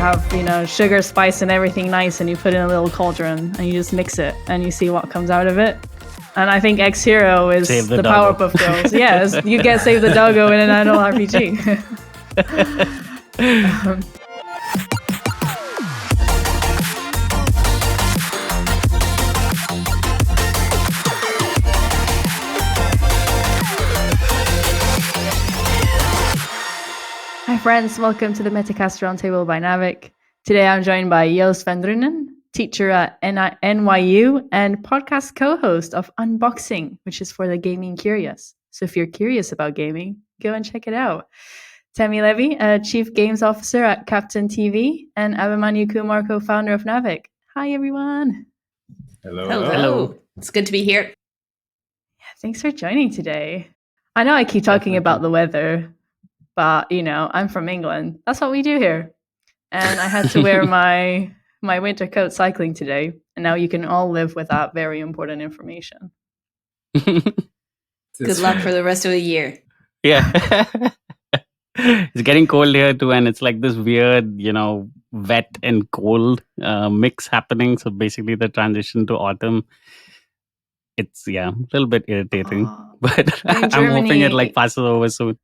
have, sugar, spice, and everything nice, and you put in a little cauldron, and you just mix it, and you see what comes out of it. And I think X Hero is the Powerpuff Girls. Yes, you get Save the Doggo in an adult RPG. Hi friends, welcome to the Metacast Roundtable by Naavik. Today I'm joined by Joost van Dreunen, teacher at NYU and podcast co-host of Unboxing, which is for the gaming curious. So if you're curious about gaming, go and check it out. Tammy, Levy, Chief Games Officer at Captain TV, and Abhimanyu Kumar, co-founder of Naavik. Hi everyone. Hello. It's good to be here. Yeah, thanks for joining today. I know I keep talking about the weather, but, I'm from England. That's what we do here. And I had to wear my winter coat cycling today. And now you can all live with that very important information. Good luck for the rest of the year. Yeah. It's getting cold here too. And it's like this weird, wet and cold mix happening. So basically the transition to autumn, it's, a little bit irritating. But I'm hoping it passes over soon.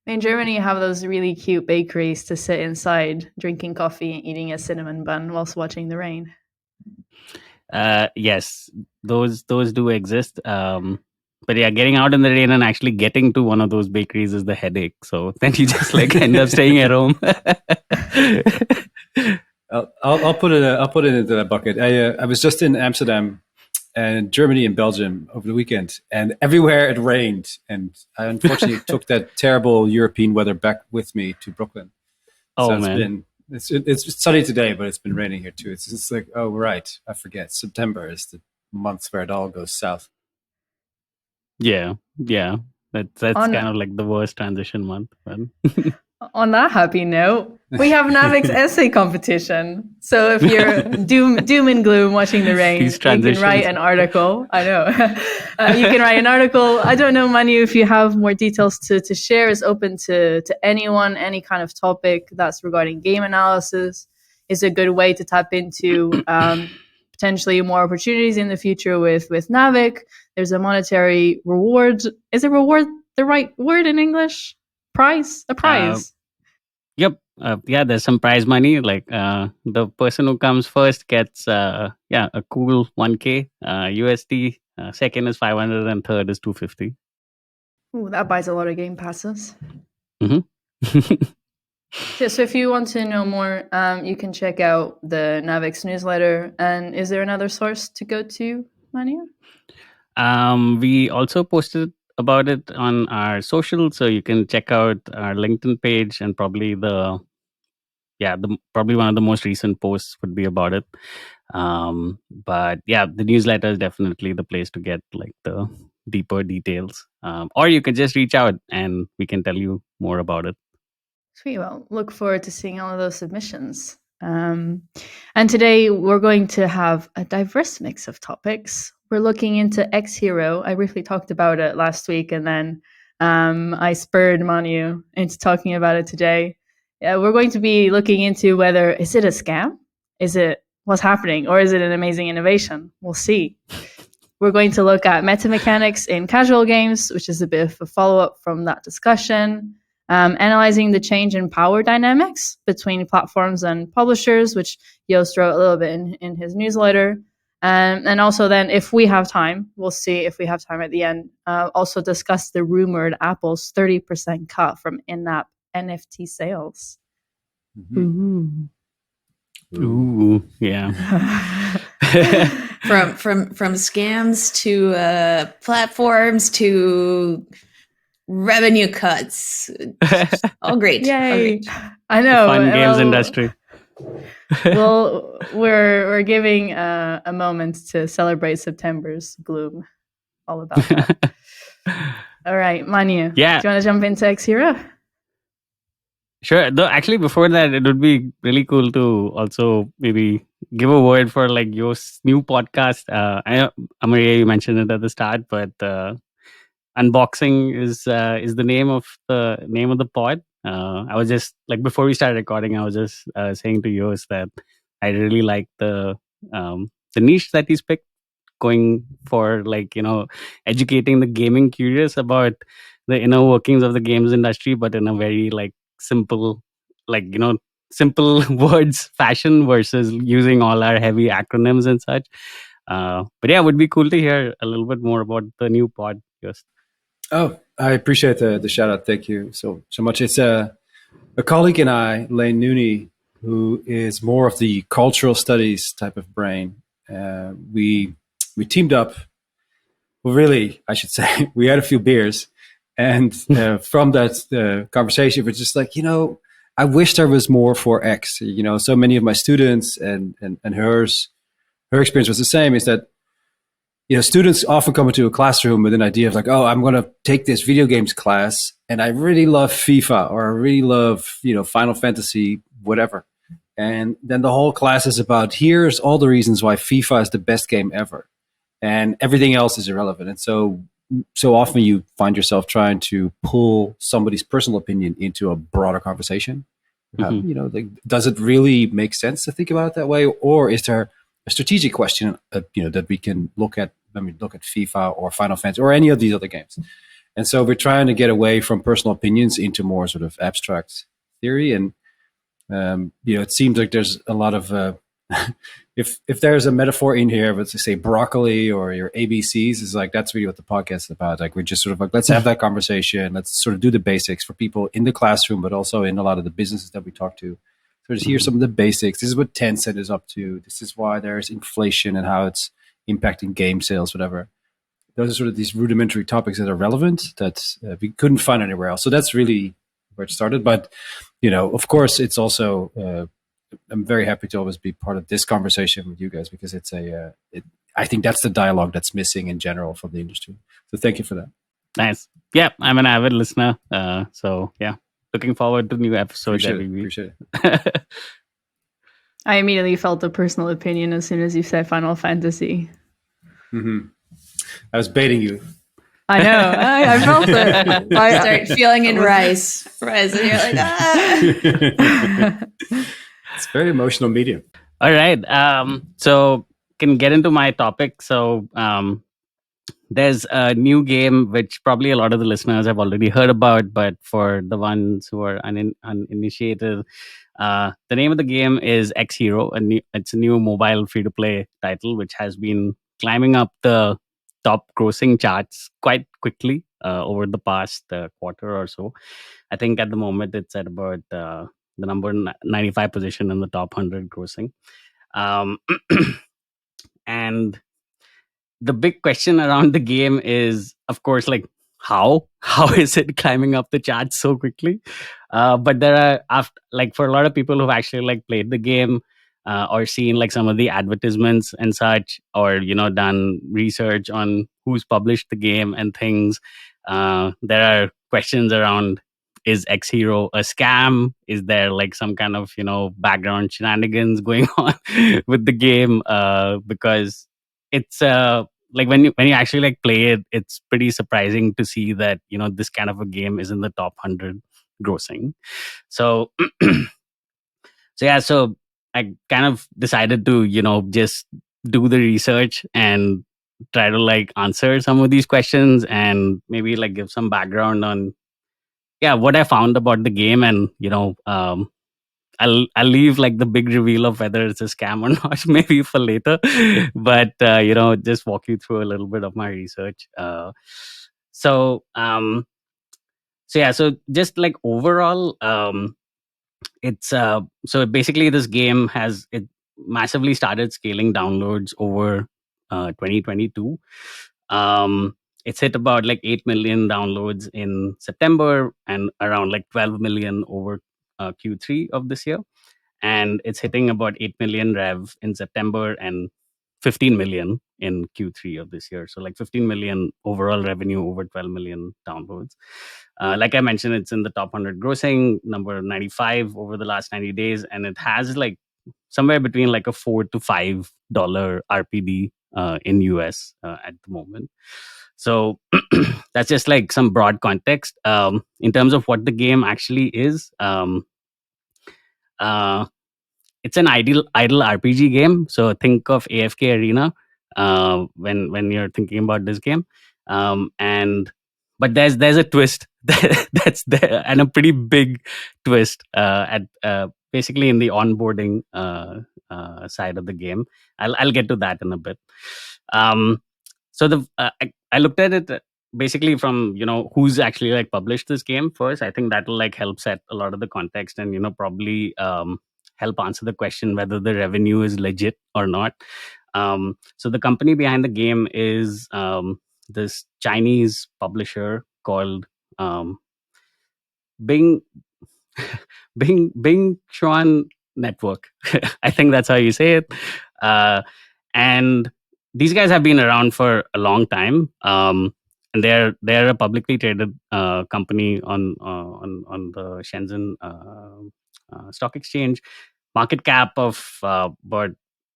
In Germany, you have those really cute bakeries to sit inside, drinking coffee and eating a cinnamon bun whilst watching the rain. Yes, those do exist. But yeah, getting out in the rain and actually getting to one of those bakeries is the headache. So then you just end up staying at home. I'll put it into that bucket. I was just in Amsterdam and Germany and Belgium over the weekend, and everywhere it rained. And I unfortunately took that terrible European weather back with me to Brooklyn. It's sunny today, but it's been raining here too. It's like, oh right, I forget. September is the month where it all goes south. Yeah. That's kind of like the worst transition month. On that happy note, we have Naavik's essay competition. So if you're doom and gloom watching the rain, you can write an article. I know. You can write an article. I don't know, Manu, if you have more details to share. It's open to anyone, any kind of topic that's regarding game analysis. Is a good way to tap into potentially more opportunities in the future with Naavik. There's a monetary reward. Is a reward the right word in English? Prize? A prize? Yep. There's some prize money. Like the person who comes first gets a cool 1K USD. Second is 500 and third is 250. Ooh, that buys a lot of game passes. Mm-hmm. So if you want to know more, you can check out the Naavik's newsletter. And is there another source to go to, Manu? We also posted about it on our social, so you can check out our LinkedIn page, and probably probably one of the most recent posts would be about it. But the newsletter is definitely the place to get the deeper details, or you can just reach out and we can tell you more about it. Sweet. Well, look forward to seeing all of those submissions. And today we're going to have a diverse mix of topics. We're looking into X Hero. I briefly talked about it last week, and then I spurred Manu into talking about it today. We're going to be looking into whether, is it a scam? Is it what's happening? Or is it an amazing innovation? We'll see. We're going to look at meta mechanics in casual games, which is a bit of a follow-up from that discussion. Analyzing the change in power dynamics between platforms and publishers, which Joost wrote a little bit in his newsletter. And also then, if we have time, we'll see if we have time at the end, also discuss the rumored Apple's 30% cut from in-app NFT sales. Mm-hmm. Ooh, yeah. From scams to platforms to revenue cuts. All great. Yay. All great. I know. Fun games industry. Well, we're giving a moment to celebrate September's gloom. All about that. All right, Manu. Yeah. Do you want to jump into X Hero? Sure. Though actually, before that, it would be really cool to also maybe give a word for your new podcast. I know, Maria, you mentioned it at the start, but Unboxing is the name of the pod. I was just like, before we started recording, I was just saying to Joost that I really like the niche that he's picked, going for, like, educating the gaming curious about the inner workings of the games industry, but in a very like simple, like, simple words fashion, versus using all our heavy acronyms and such. But yeah, it would be cool to hear a little bit more about the new pod. Just Oh, I appreciate the shout out. Thank you so much. It's a colleague and I, Lane Nooney, who is more of the cultural studies type of brain. We teamed up. Well, really, I should say, we had a few beers, and from that conversation, we're just like, I wish there was more for X. So many of my students and her experience was the same. Is that students often come into a classroom with an idea of like, oh, I'm going to take this video games class, and I really love FIFA, or I really love Final Fantasy, whatever. And then the whole class is about, here's all the reasons why FIFA is the best game ever, and everything else is irrelevant. And so often you find yourself trying to pull somebody's personal opinion into a broader conversation. Like, does it really make sense to think about it that way, or is there a strategic question that we can look at when we look at FIFA or Final Fantasy or any of these other games? And so we're trying to get away from personal opinions into more sort of abstract theory. And it seems like there's a lot of if there's a metaphor in here, let's say broccoli or your ABCs, is like, that's really what the podcast is about. Like, we're just sort of like, let's have that conversation. Let's sort of do the basics for people in the classroom, but also in a lot of the businesses that we talk to. So just here's some of the basics. This is what Tencent is up to. This is why there's inflation and how it's impacting game sales, whatever. Those are sort of these rudimentary topics that are relevant that we couldn't find anywhere else. So that's really where it started. But, of course, it's also, I'm very happy to always be part of this conversation with you guys, because it's I think that's the dialogue that's missing in general from the industry. So thank you for that. Nice. Yeah, I'm an avid listener. So yeah, looking forward to new episodes every week. Appreciate it. I immediately felt a personal opinion as soon as you said Final Fantasy. Mm-hmm. I was baiting you. I know. I felt it. I start feeling in rice, and you're like, ah. It's a very emotional medium. All right. So can get into my topic. So there's a new game which probably a lot of the listeners have already heard about, but for the ones who are uninitiated, the name of the game is X Hero. It's a new mobile free-to-play title which has been climbing up the top grossing charts quite quickly over the past quarter or so. I think at the moment it's at about the number 95 position in the top 100 grossing. And the big question around the game is, of course, like, how is it climbing up the charts so quickly? But there are, like, for a lot of people who've actually like played the game or seen like some of the advertisements and such, or done research on who's published the game and things, there are questions around, is X Hero a scam? Is there like some kind of background shenanigans going on with the game? Because it's like when you actually like play it, it's pretty surprising to see that this kind of a game is in the top 100 grossing. So so I kind of decided to just do the research and try to like answer some of these questions, and maybe like give some background on what I found about the game. And I'll leave like the big reveal of whether it's a scam or not maybe for later. But just walk you through a little bit of my research. So just like overall, it's so basically this game has it massively started scaling downloads over 2022. It's hit about like 8 million downloads in September and around like 12 million over Q3 of this year. And it's hitting about 8 million rev in September and 15 million in Q3 of this year. So like 15 million overall revenue over 12 million downloads. Like I mentioned, it's in the top 100 grossing, number 95 over the last 90 days. And it has like somewhere between like a $4 to $5 RPD in US at the moment. So that's just like some broad context. In terms of what the game actually is, it's an idle RPG game. So think of AFK Arena when you're thinking about this game. And but there's a twist that's there, and a pretty big twist at basically in the onboarding side of the game. I'll get to that in a bit. So I looked at it basically from who's actually like published this game first. I think that will like help set a lot of the context, and probably help answer the question whether the revenue is legit or not. So the company behind the game is this Chinese publisher called Bing Bing Chuan Network. I think that's how you say it. And these guys have been around for a long time. And they're a publicly traded company on the Shenzhen stock exchange. Market cap of about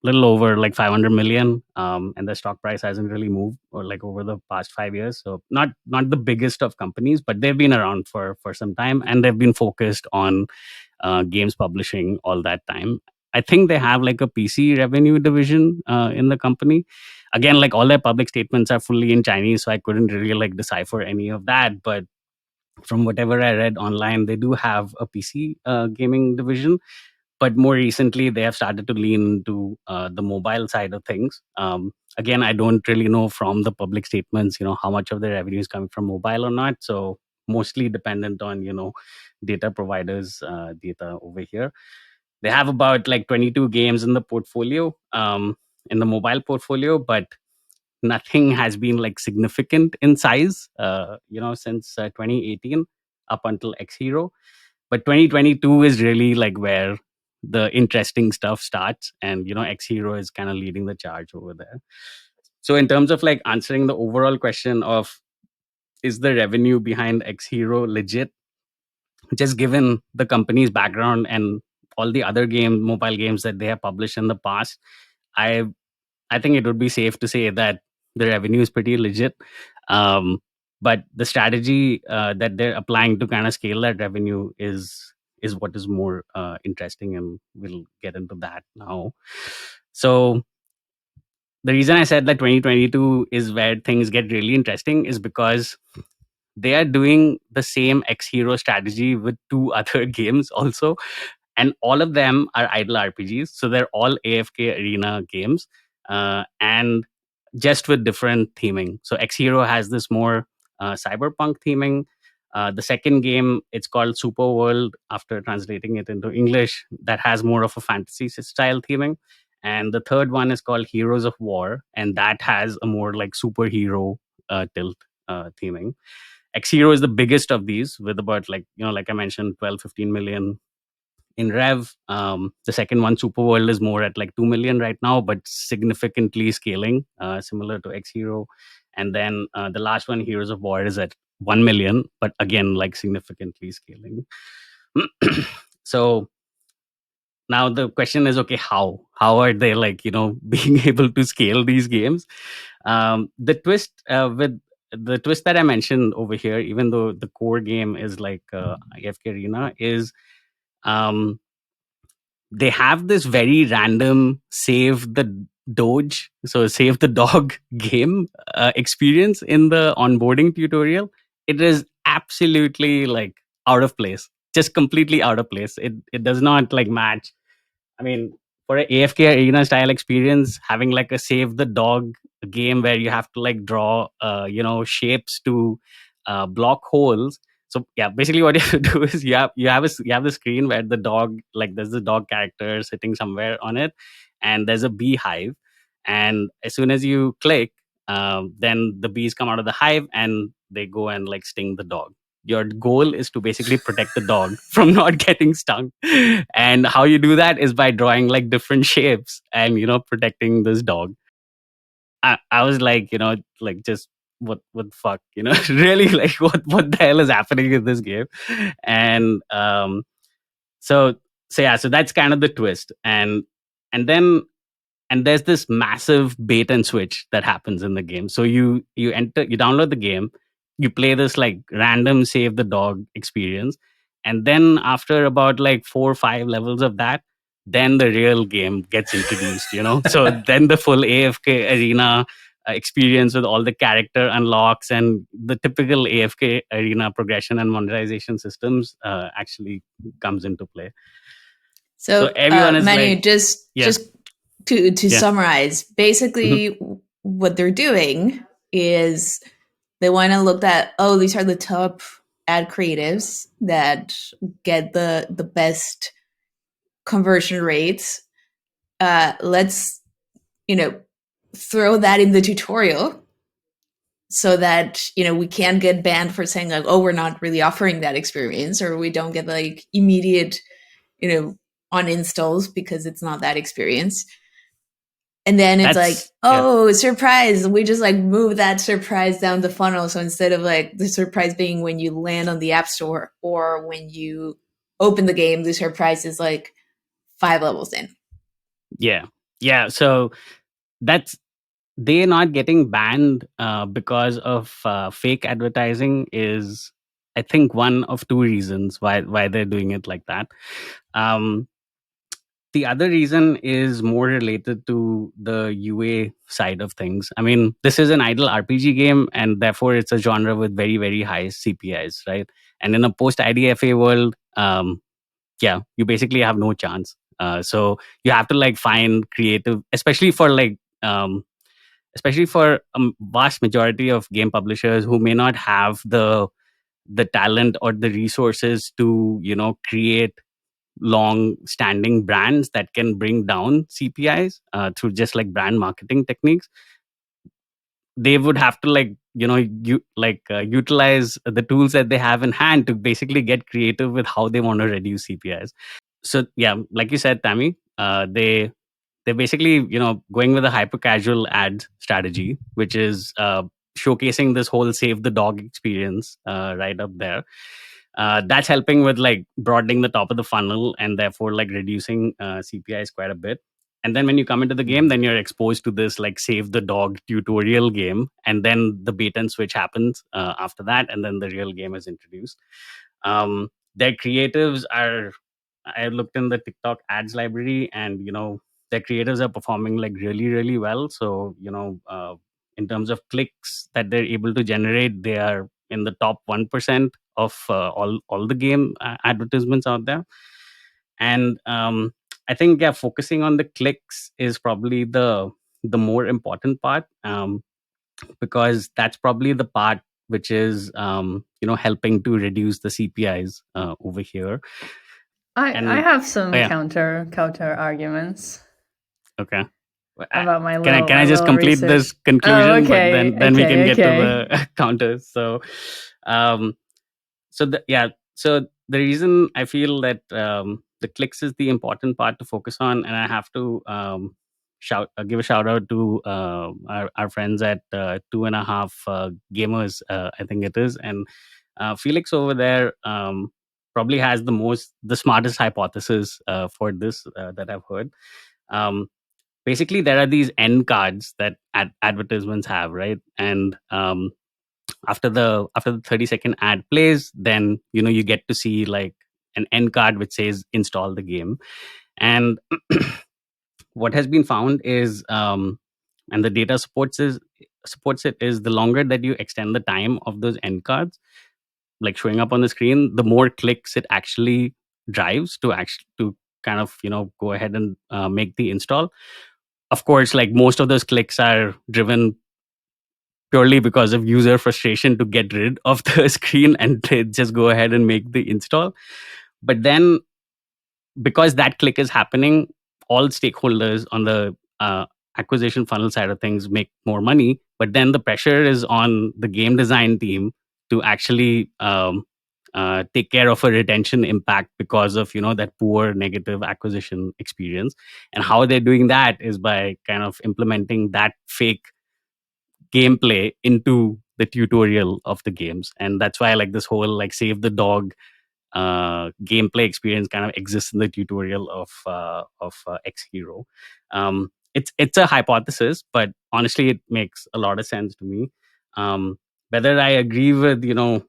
little over like 500 million, and the stock price hasn't really moved or like over the past 5 years. So not the biggest of companies, but they've been around for some time, and they've been focused on games publishing all that time. I think they have like a PC revenue division in the company. Again, like all their public statements are fully in Chinese, so I couldn't really like decipher any of that. But from whatever I read online, they do have a PC gaming division. But more recently, they have started to lean into the mobile side of things. Again, I don't really know from the public statements, how much of their revenue is coming from mobile or not. So mostly dependent on, data providers' data over here. They have about like 22 games in the portfolio, in the mobile portfolio, but nothing has been like significant in size, since 2018 up until X Hero. But 2022 is really like where the interesting stuff starts, and X Hero is kind of leading the charge over there. So in terms of like answering the overall question of is the revenue behind X Hero legit, just given the company's background and all the other mobile games that they have published in the past, I think it would be safe to say that the revenue is pretty legit. But the strategy that they're applying to kind of scale that revenue is what is more interesting, and we'll get into that now. So the reason I said that 2022 is where things get really interesting is because they are doing the same X Hero strategy with two other games also, and all of them are idle RPGs. So they're all AFK Arena games, and just with different theming. So X Hero has this more cyberpunk theming. The second game, it's called Super World, after translating it into English, that has more of a fantasy style theming. And the third one is called Heroes of War, and that has a more like superhero tilt theming. X Hero is the biggest of these, with about like I mentioned, 12-15 million in rev. The second one, Super World, is more at like 2 million right now, but significantly scaling, similar to X Hero. And then the last one, Heroes of War, is at 1 million, but again, like significantly scaling. So now the question is, okay, how are they like being able to scale these games? The twist that I mentioned over here, even though the core game is like AFK Arena, is they have this very random save the Doge, so save the dog game experience in the onboarding tutorial. It is absolutely like out of place, just completely out of place. It does not like match. I mean, for an AFK Arena style experience, having like a save the dog game where you have to like draw, shapes to block holes. So yeah, basically what you have to do is you have the screen where the dog, like there's the dog character sitting somewhere on it, and there's a beehive, and as soon as you click, then the bees come out of the hive and they go and like sting the dog. Your goal is to basically protect the dog from not getting stung. And how you do that is by drawing like different shapes and, protecting this dog. I was like, like just what the fuck, really like what the hell is happening in this game? And so yeah, so that's kind of the twist. And then and there's this massive bait and switch that happens in the game. So you download the game, you play this like random save the dog experience, and then after about like 4 or 5 levels of that, then the real game gets introduced, so then the full AFK arena experience with all the character unlocks and the typical AFK arena progression and monetization systems actually comes into play. So everyone is Manu, like, just to summarize, basically what they're doing is they want to look at, these are the top ad creatives that get the best conversion rates. Let's throw that in the tutorial so that we can't get banned for saying like, we're not really offering that experience, or we don't get like immediate uninstalls because it's not that experience. And then it's surprise, we just like move that surprise down the funnel. So instead of like the surprise being when you land on the app store or when you open the game, the surprise is like 5 levels in. Yeah, so that's, they're not getting banned because of fake advertising is, I think, one of 2 reasons why they're doing it like that. The other reason is more related to the UA side of things. I mean, this is an idle RPG game, and therefore it's a genre with very, very high CPIs, right? And in a post-IDFA world, you basically have no chance. So you have to like find creative, especially for a vast majority of game publishers who may not have the talent or the resources to create long standing brands that can bring down CPIs through just like brand marketing techniques. They would have to utilize the tools that they have in hand to basically get creative with how they want to reduce CPIs. So like you said, Tammy, they're basically going with a hyper casual ad strategy, which is showcasing this whole save the dog experience right up there. That's helping with like broadening the top of the funnel and therefore like reducing CPIs quite a bit. And then when you come into the game, then you're exposed to this like save the dog tutorial game, and then the bait and switch happens after that, and then the real game is introduced. Their creatives are, I looked in the TikTok ads library, and their creators are performing like really, really well. So in terms of clicks that they're able to generate, they are in the top 1% of all the game advertisements out there. And I think focusing on the clicks is probably the more important part, because that's probably the part which is helping to reduce the CPIs over here. I have some counter arguments. Okay. About my can I just complete research. this conclusion? Oh, okay. But then we can get to the counters. So, so the reason I feel that the clicks is the important part to focus on, and I have to give a shout out to our friends at 2.5 Gamers, I think it is, and Felix over there probably has the smartest hypothesis for this that I've heard. Basically, there are these end cards that advertisements have, right? And after the 30-second ad plays, then you get to see like an end card which says install the game. And what has been found is, and the data supports it, is the longer that you extend the time of those end cards like showing up on the screen, the more clicks it actually drives to kind of go ahead and make the install. Of course, like most of those clicks are driven purely because of user frustration to get rid of the screen and just go ahead and make the install. But then, because that click is happening, all stakeholders on the acquisition funnel side of things make more money. But then the pressure is on the game design team to actually take care of a retention impact because of that poor negative acquisition experience. And how they're doing that is by kind of implementing that fake gameplay into the tutorial of the games. And that's why like this whole like save the dog gameplay experience kind of exists in the tutorial of X Hero. it's a hypothesis, but honestly, it makes a lot of sense to me. Whether I agree with whether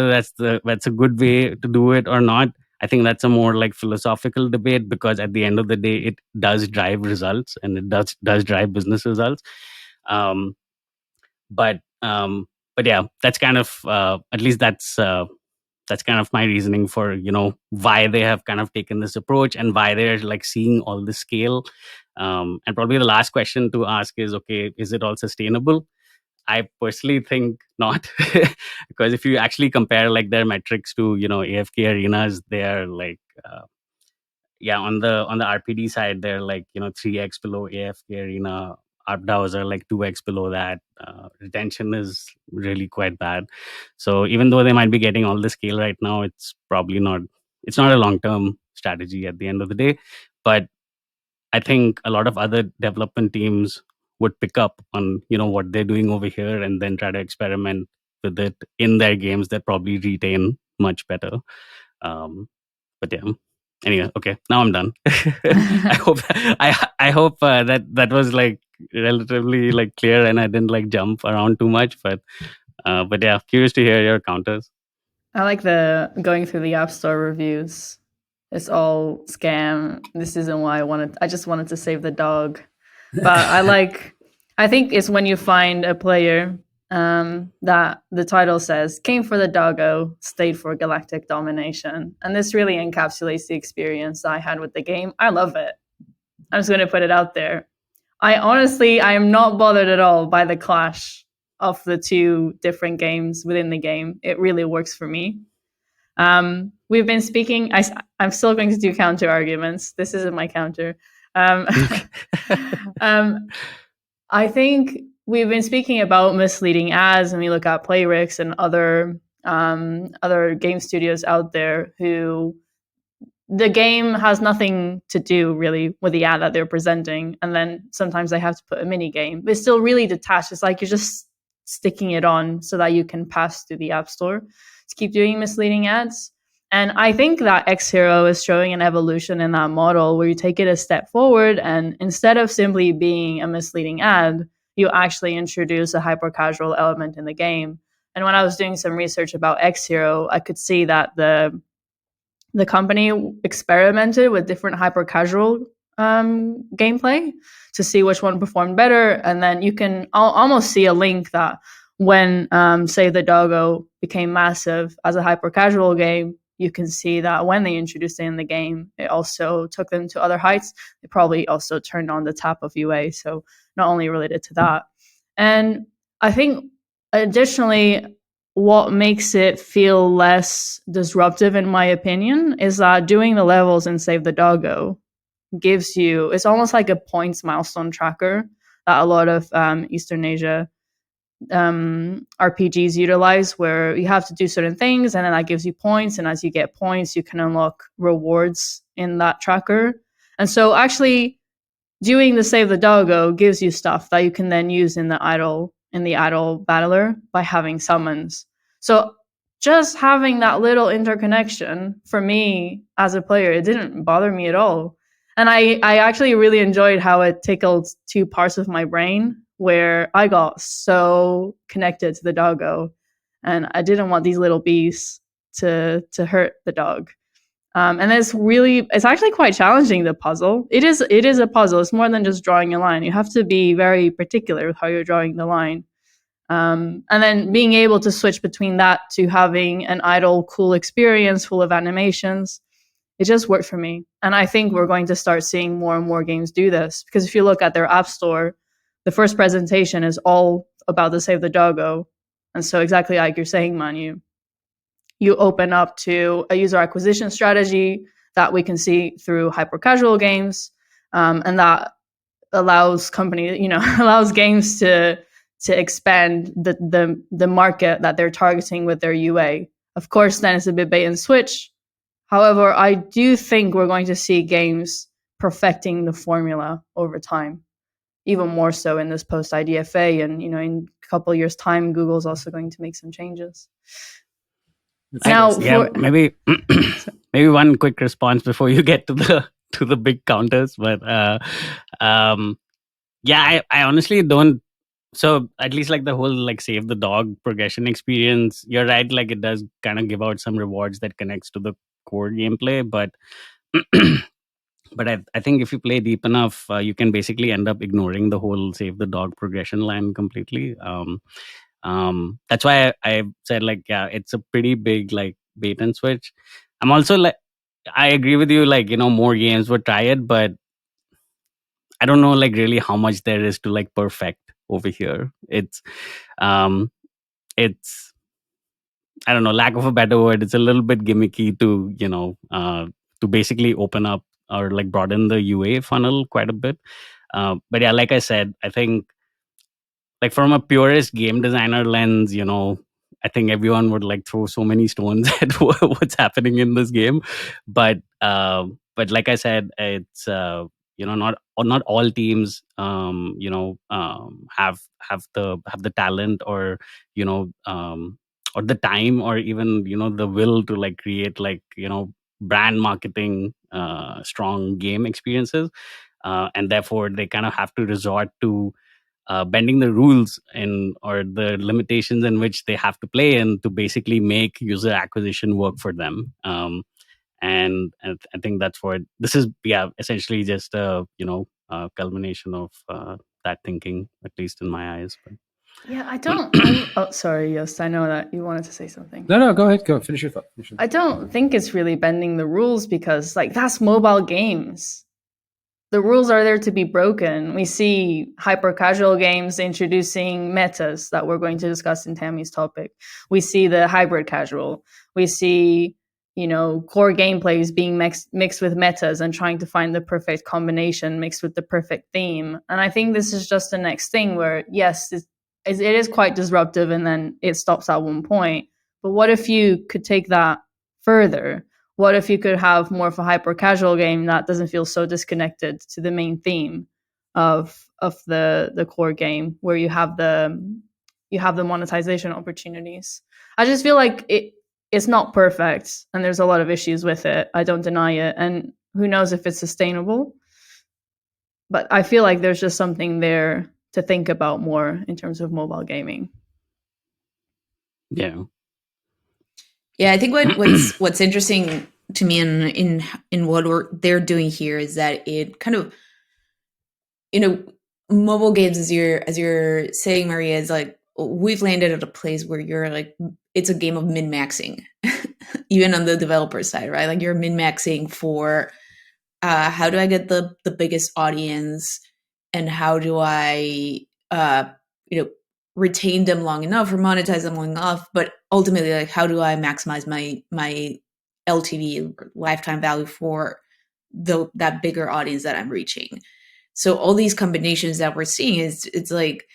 that's a good way to do it or not, I think that's a more like philosophical debate, because at the end of the day, it does drive results, and it does drive business results. Um, but yeah, that's kind of at least that's kind of my reasoning for why they have kind of taken this approach and why they're like seeing all the scale. And probably the last question to ask is, okay, is it all sustainable? I personally think not, because if you actually compare like their metrics to AFK arenas, they are like on the RPD side, they're like 3x below AFK arena. ARPDAUs are like 2x below that. Retention is really quite bad. So even though they might be getting all the scale right now, it's probably not. It's not a long-term strategy at the end of the day. But I think a lot of other development teams would pick up on what they're doing over here and then try to experiment with it in their games that probably retain much better. But yeah. Anyway, okay, now I'm done. I hope that was like relatively like clear, and I didn't like jump around too much. But yeah, curious to hear your counters. I like the going through the App Store reviews. It's all scam. This isn't why I just wanted to save the dog. But I think it's when you find a player that the title says came for the doggo, stayed for galactic domination. And this really encapsulates the experience I had with the game. I love it. I'm just going to put it out there. I am not bothered at all by the clash of the two different games within the game. It really works for me. We've been speaking. I'm still going to do counter arguments. This isn't my counter. I think we've been speaking about misleading ads, and we look at Playrix and other game studios out there who the game has nothing to do really with the ad that they're presenting, and then sometimes they have to put a mini game. But it's still really detached. It's like you're just sticking it on so that you can pass through the App Store to keep doing misleading ads. And I think that X Hero is showing an evolution in that model where you take it a step forward, and instead of simply being a misleading ad, you actually introduce a hyper-casual element in the game. And when I was doing some research about X Hero, I could see that the company experimented with different hyper-casual gameplay to see which one performed better. And then you can almost see a link that when Save the Doggo became massive as a hyper-casual game, you can see that when they introduced it in the game, it also took them to other heights. It probably also turned on the tap of UA, so not only related to that. And I think additionally, what makes it feel less disruptive, in my opinion, is that doing the levels in Save the Doggo gives you, it's almost like a points milestone tracker that a lot of Eastern Asia RPGs utilize, where you have to do certain things and then that gives you points, and as you get points you can unlock rewards in that tracker. And so actually doing the Save the Doggo gives you stuff that you can then use in the idle battler by having summons. So just having that little interconnection, for me as a player, it didn't bother me at all. And I actually really enjoyed how it tickled two parts of my brain, where I got so connected to the doggo, and I didn't want these little bees to hurt the dog. And it's actually quite challenging, the puzzle. It is a puzzle. It's more than just drawing a line. You have to be very particular with how you're drawing the line. And then being able to switch between that to having an idle, cool experience full of animations, it just worked for me. And I think we're going to start seeing more and more games do this, because if you look at their app store, the first presentation is all about the Save the Doggo. And so exactly like you're saying, Manu, you open up to a user acquisition strategy that we can see through hyper-casual games, and that allows allows games to expand the market that they're targeting with their UA. Of course, then it's a bit bait and switch. However, I do think we're going to see games perfecting the formula over time, even more so in this post-IDFA. And, in a couple of years' time, Google's also going to make some changes. Maybe one quick response before you get to the to the big counters. But yeah, I honestly don't. So at least like the whole like save the dog progression experience, you're right. Like it does kind of give out some rewards that connects to the core gameplay, but but I think if you play deep enough, you can basically end up ignoring the whole save the dog progression line completely. That's why I said like, yeah, it's a pretty big like bait and switch. I'm also like, I agree with you, like, more games would try it, but I don't know like really how much there is to like perfect over here. Um it's I don't know, lack of a better word, it's a little bit gimmicky to basically open up or like broaden the UA funnel quite a bit. But yeah, like I said, I think like from a purist game designer lens, I think everyone would like throw so many stones at what's happening in this game. But like I said, it's not all teams have the talent or the time or even the will to like create like brand marketing strong game experiences, and therefore they kind of have to resort to bending the rules or the limitations in which they have to play in to basically make user acquisition work for them. And I think that's what this is. Yeah, essentially just a culmination of that thinking, at least in my eyes. But Yeah, oh, sorry, Joost. I know that you wanted to say something. No, go ahead. Go finish your thought. I don't think it's really bending the rules because, like, that's mobile games. The rules are there to be broken. We see hyper casual games introducing metas that we're going to discuss in Tammy's topic. We see the hybrid casual. We see, core gameplays being mixed with metas and trying to find the perfect combination mixed with the perfect theme. And I think this is just the next thing where, yes, it is quite disruptive and then it stops at one point. But what if you could take that further? What if you could have more of a hyper casual game that doesn't feel so disconnected to the main theme of the core game, where you have the monetization opportunities? I just feel like it's not perfect and there's a lot of issues with it. I don't deny it, and who knows if it's sustainable. But I feel like there's just something there to think about more in terms of mobile gaming. Yeah. Yeah, I think what's interesting to me in what they're doing here is that it kind of, mobile games, as you're saying, Maria, is like we've landed at a place where you're like, it's a game of min-maxing, even on the developer side, right? Like you're min-maxing for how do I get the biggest audience, and how do I retain them long enough or monetize them long enough, but ultimately, like, how do I maximize my LTV, lifetime value, for that bigger audience that I'm reaching? So all these combinations that we're seeing it's like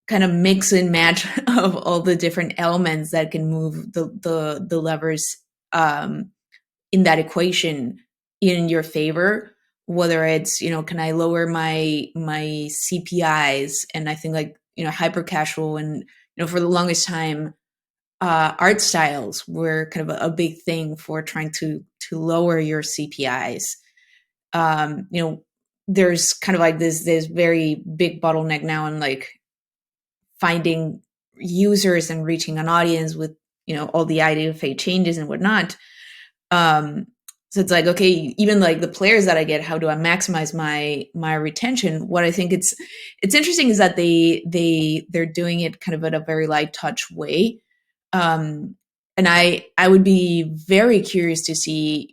kind of mix and match of all the different elements that can move the levers in that equation in your favor. Whether it's, can I lower my CPIs? And I think like, hyper casual and, for the longest time, art styles were kind of a big thing for trying to lower your CPIs. There's kind of like this very big bottleneck now in like finding users and reaching an audience with, all the IDFA changes and whatnot. So it's like, okay, even like the players that I get, how do I maximize my retention? What I think it's interesting is that they're doing it kind of at a very light touch way. And I would be very curious to see,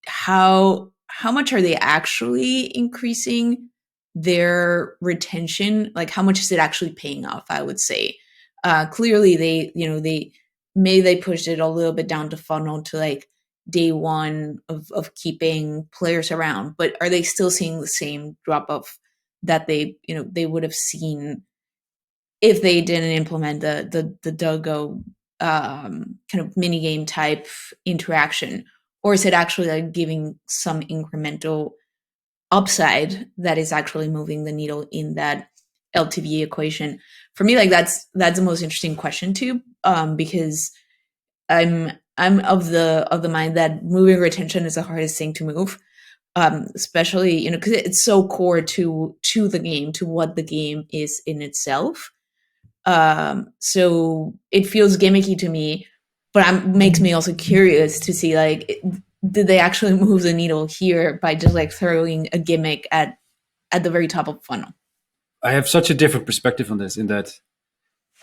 how much are they actually increasing their retention? Like how much is it actually paying off? I would say, clearly they pushed it a little bit down to funnel to like day one of keeping players around, but are they still seeing the same drop off that they would have seen if they didn't implement the Dogo kind of mini game type interaction? Or is it actually like giving some incremental upside that is actually moving the needle in that LTV equation? For me, like that's the most interesting question too, because I'm of the mind that moving retention is the hardest thing to move. especially, you know, because it's so core to the game, to what the game is in itself. So it feels gimmicky to me, but makes me also curious to see, like, did they actually move the needle here by just like throwing a gimmick at the very top of the funnel? I have such a different perspective on this, in that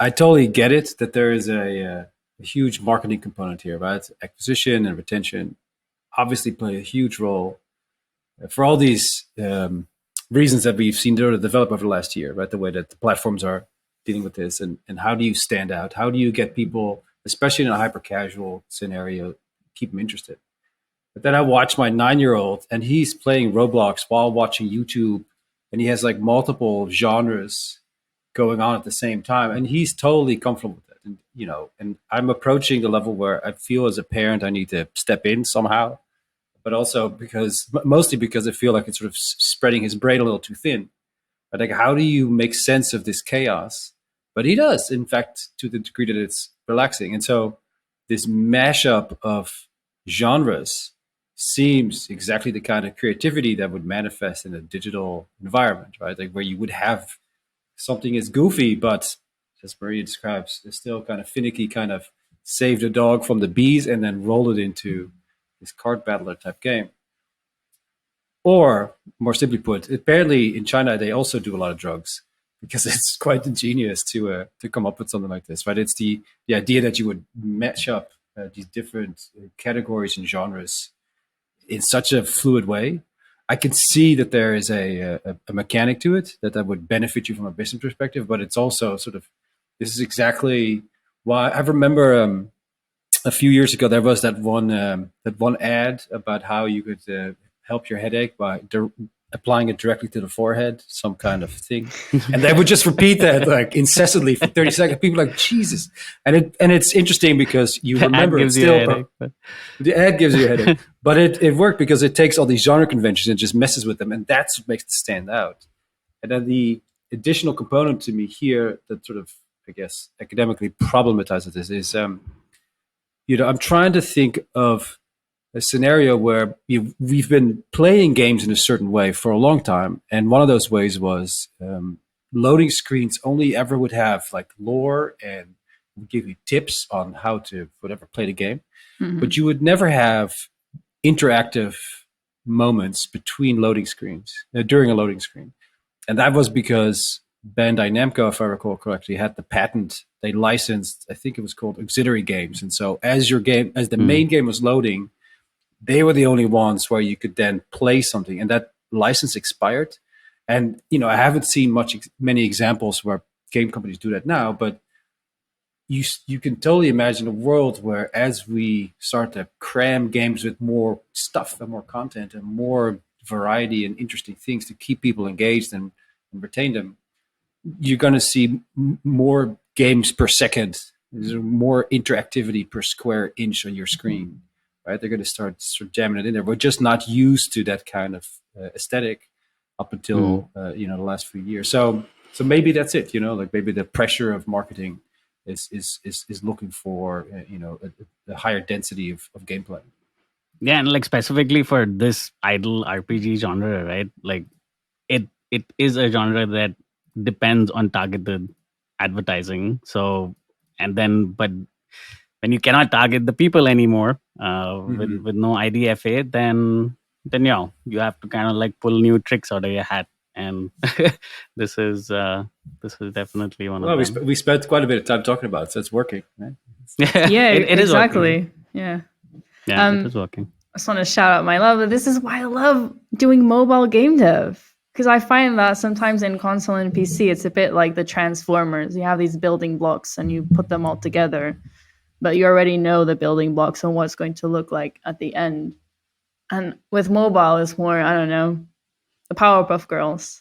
I totally get it that there is a huge marketing component here, right? Acquisition and retention obviously play a huge role for all these reasons that we've seen develop over the last year, right? The way that the platforms are dealing with this, and how do you stand out? How do you get people, especially in a hyper casual scenario, keep them interested? But then I watch my 9-year-old, and he's playing Roblox while watching YouTube, and he has like multiple genres going on at the same time, and he's totally comfortable with it. And you know, and I'm approaching the level where I feel as a parent I need to step in somehow, but also mostly because I feel like it's sort of spreading his brain a little too thin. But like, how do you make sense of this chaos? But he does, in fact, to the degree that it's relaxing. And so this mashup of genres seems exactly the kind of creativity that would manifest in a digital environment, right? Like where you would have something is goofy, but as Maria describes, it's still kind of finicky, kind of save the dog from the bees and then roll it into this card battler type game. Or more simply put, apparently in China, they also do a lot of drugs, because it's quite ingenious to come up with something like this, right? It's the idea that you would match up these different categories and genres in such a fluid way. I can see that there is a mechanic to it that would benefit you from a business perspective, but it's also sort of, this is exactly why I remember a few years ago there was that one ad about how you could help your headache by applying it directly to the forehead, some kind of thing, and they would just repeat that like incessantly for 30 seconds. People are like, Jesus, and it's interesting because you remember it still. The ad gives you a headache, but it worked because it takes all these genre conventions and just messes with them, and that's what makes it stand out. And then the additional component to me here that sort of, I guess, academically problematizes this is, I'm trying to think of a scenario where we've been playing games in a certain way for a long time, and one of those ways was loading screens only ever would have like lore and give you tips on how to whatever play the game, but you would never have interactive moments between loading screens during a loading screen, and that was because Bandai Namco, if I recall correctly, had the patent. They licensed, I think it was called auxiliary games, and so as the main game was loading, they were the only ones where you could then play something, and that license expired. And I haven't seen many examples where game companies do that now, but you can totally imagine a world where, as we start to cram games with more stuff and more content and more variety and interesting things to keep people engaged and retain them, you're going to see more games per second, more interactivity per square inch on your screen. Right, they're going to start jamming it in there. We're just not used to that kind of aesthetic up until the last few years. So maybe that's it. Like maybe the pressure of marketing is looking for a higher density of gameplay. Yeah, and like specifically for this idle RPG genre, right? Like it is a genre that depends on targeted advertising. So but when you cannot target the people anymore with no IDFA, then you have to kind of like pull new tricks out of your hat, and this is definitely one of them. We spent quite a bit of time talking about it, so it's working, right? Yeah, it exactly. Is working. Yeah, it is working. I just want to shout out my love. This is why I love doing mobile game dev, because I find that sometimes in console and PC, it's a bit like the Transformers. You have these building blocks and you put them all together, but you already know the building blocks and what it's going to look like at the end. And with mobile, it's more, I don't know, the Powerpuff Girls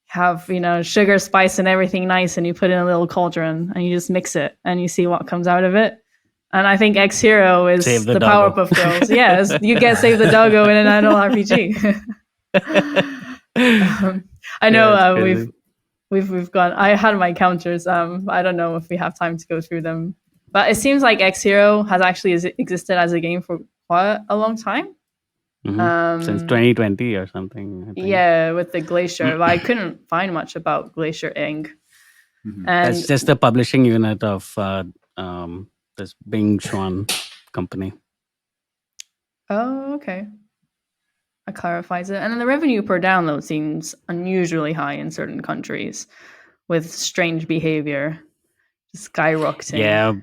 have, sugar, spice, and everything nice, and you put in a little cauldron and you just mix it and you see what comes out of it. And I think X Hero is the Powerpuff Girls. Yes, you get Save the Doggo in an idle RPG. I know we've gone. I had my counters. I don't know if we have time to go through them. But it seems like X Hero has actually existed as a game for quite a long time. Since 2020 or something, I think. Yeah, with the Glacier. Well, I couldn't find much about Glacier Inc. Mhm. And That's just the publishing unit of this Bing Xuan company. oh, okay. That clarifies it. And then the revenue per download seems unusually high in certain countries, with strange behavior skyrocketing. Yeah,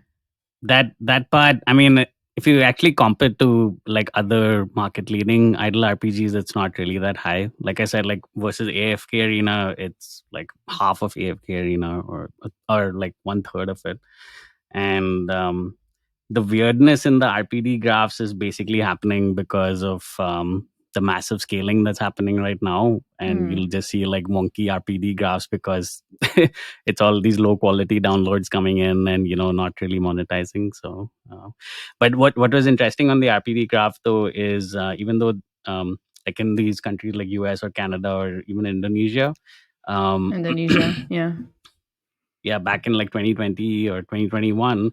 that part. I mean, if you actually compare to like other market leading idle RPGs, it's not really that high. Like I said, like versus AFK Arena, it's like half of AFK Arena or like 1/3 of it. And the weirdness in the RPD graphs is basically happening because of the massive scaling that's happening right now. And you'll just see like wonky RPD graphs because it's all these low quality downloads coming in and, not really monetizing. So, but what was interesting on the RPD graph though is even though like in these countries like US or Canada or even Indonesia, Indonesia, yeah. yeah, back in like 2020 or 2021,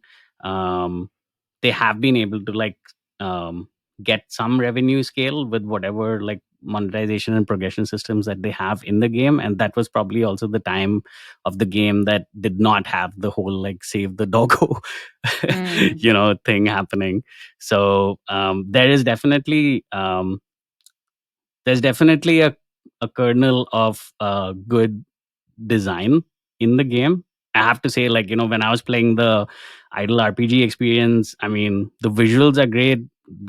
they have been able to like get some revenue scale with whatever like monetization and progression systems that they have in the game. And that was probably also the time of the game that did not have the whole like save the doggo thing happening. So there's definitely a kernel of good design in the game. I have to say, like, when I was playing the idle RPG experience, I mean, the visuals are great.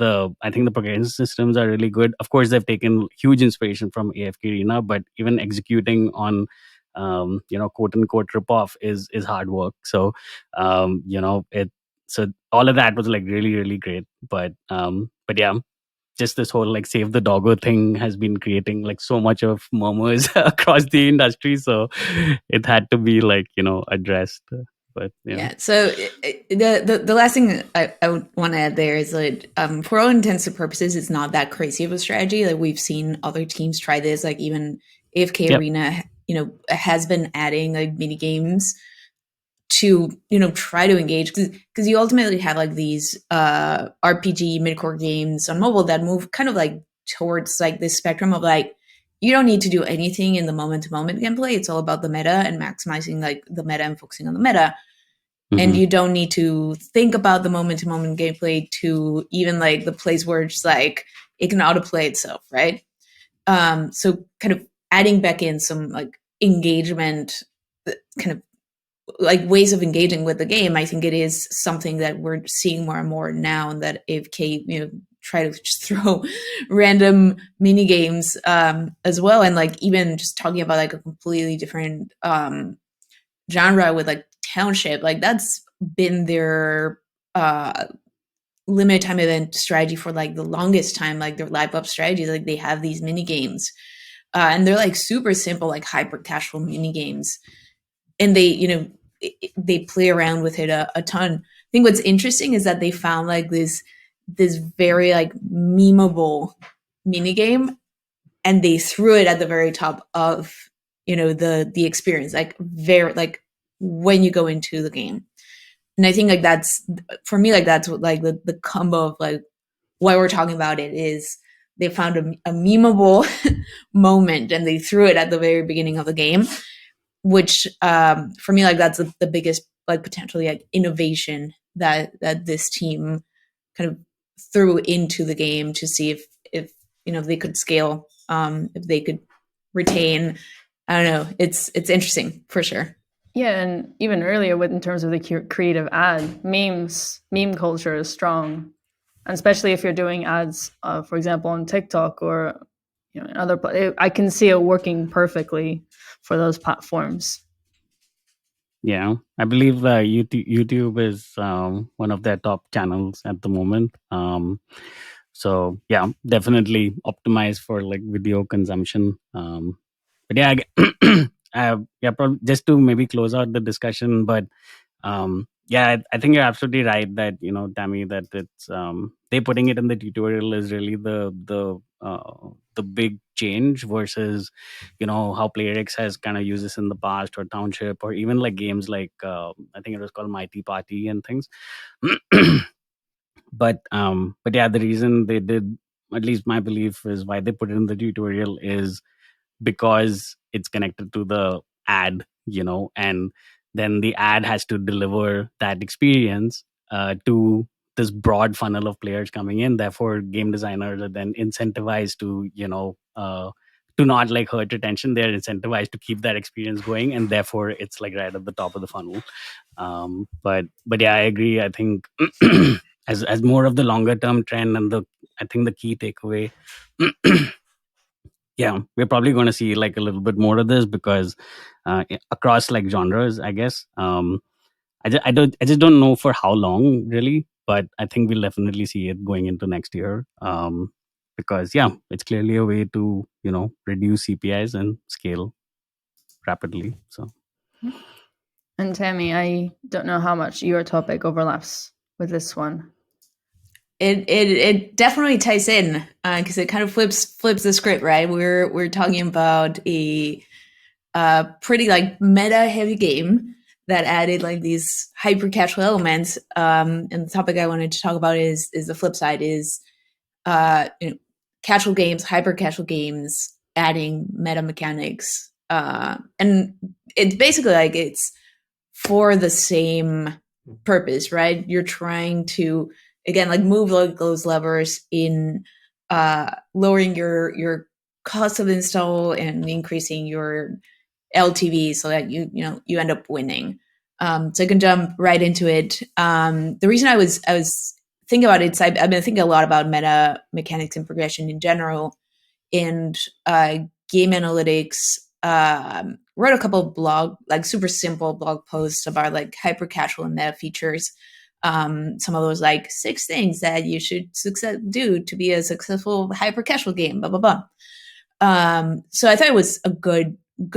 I think the progression systems are really good. Of course, they've taken huge inspiration from AFK Arena, but even executing on quote unquote ripoff is hard work. So so all of that was like really, really great. But yeah, just this whole like save the doggo thing has been creating like so much of murmurs across the industry, so it had to be like addressed. But yeah, so the last thing I would want to add there is like for all intents and purposes it's not that crazy of a strategy. Like we've seen other teams try this, like even AFK Arena has been adding like mini games to try to engage, because you ultimately have like these RPG midcore games on mobile that move kind of like towards like this spectrum of like you don't need to do anything in the moment to moment gameplay. It's all about the meta and maximizing like the meta and focusing on the meta. And you don't need to think about the moment to moment gameplay to even like the place where it's like it can autoplay itself, right? So kind of adding back in some like engagement, kind of like ways of engaging with the game, I think it is something that we're seeing more and more now, and that AFK, try to just throw random mini games as well. And like even just talking about like a completely different genre with like Township, like that's been their limited time event strategy for like the longest time, like their live up strategies. Like they have these mini games and they're like super simple, like hyper casual mini games, and they they play around with it a ton. I think what's interesting is that they found like this very like memeable mini game, and they threw it at the very top of the experience, like very like when you go into the game. And I think like that's, for me, like that's what like the combo of like why we're talking about it is they found a memeable moment and they threw it at the very beginning of the game, which for me, like that's the biggest like potentially like innovation that this team kind of threw into the game to see if they could scale, if they could retain. I don't know. It's interesting for sure. Yeah, and even earlier, in terms of the creative ad, meme culture is strong, and especially if you're doing ads, for example, on TikTok or in other. I can see it working perfectly for those platforms. Yeah, I believe YouTube is one of their top channels at the moment. So yeah, definitely optimized for like video consumption. But yeah, probably just to maybe close out the discussion. But yeah, I think you're absolutely right that Tammy, that it's they putting it in the tutorial is really the big change versus how PlayerX has kind of used this in the past, or Township, or even like games like I think it was called Mighty Party and things. But yeah, the reason they did at least my belief is why they put it in the tutorial is because it's connected to the ad, and then the ad has to deliver that experience to this broad funnel of players coming in. Therefore, game designers are then incentivized to, to not like hurt retention. They're incentivized to keep that experience going, and therefore it's like right at the top of the funnel. But yeah, I agree. I think as more of the longer term trend, and I think the key takeaway, yeah, we're probably going to see like a little bit more of this because across like genres, I guess. I just don't know for how long really, but I think we'll definitely see it going into next year. Because yeah, it's clearly a way to reduce CPIs and scale rapidly. So. And Tammy, I don't know how much your topic overlaps with this one. It definitely ties in because it kind of flips the script, right? We're talking about a pretty like meta heavy game that added like these hyper casual elements. And the topic I wanted to talk about is the flip side is casual games, hyper casual games, adding meta mechanics, and it's basically like it's for the same purpose, right? You're trying to again like move like those levers in lowering your cost of install and increasing your LTV so that you end up winning. So I can jump right into it. The reason I was thinking about it is I've been thinking a lot about meta mechanics and progression in general, and game analytics. Wrote a couple of like super simple blog posts about like hyper casual and meta features. Some of those like 6 things that you should do to be a successful hyper casual game, blah, blah, blah. So I thought it was a good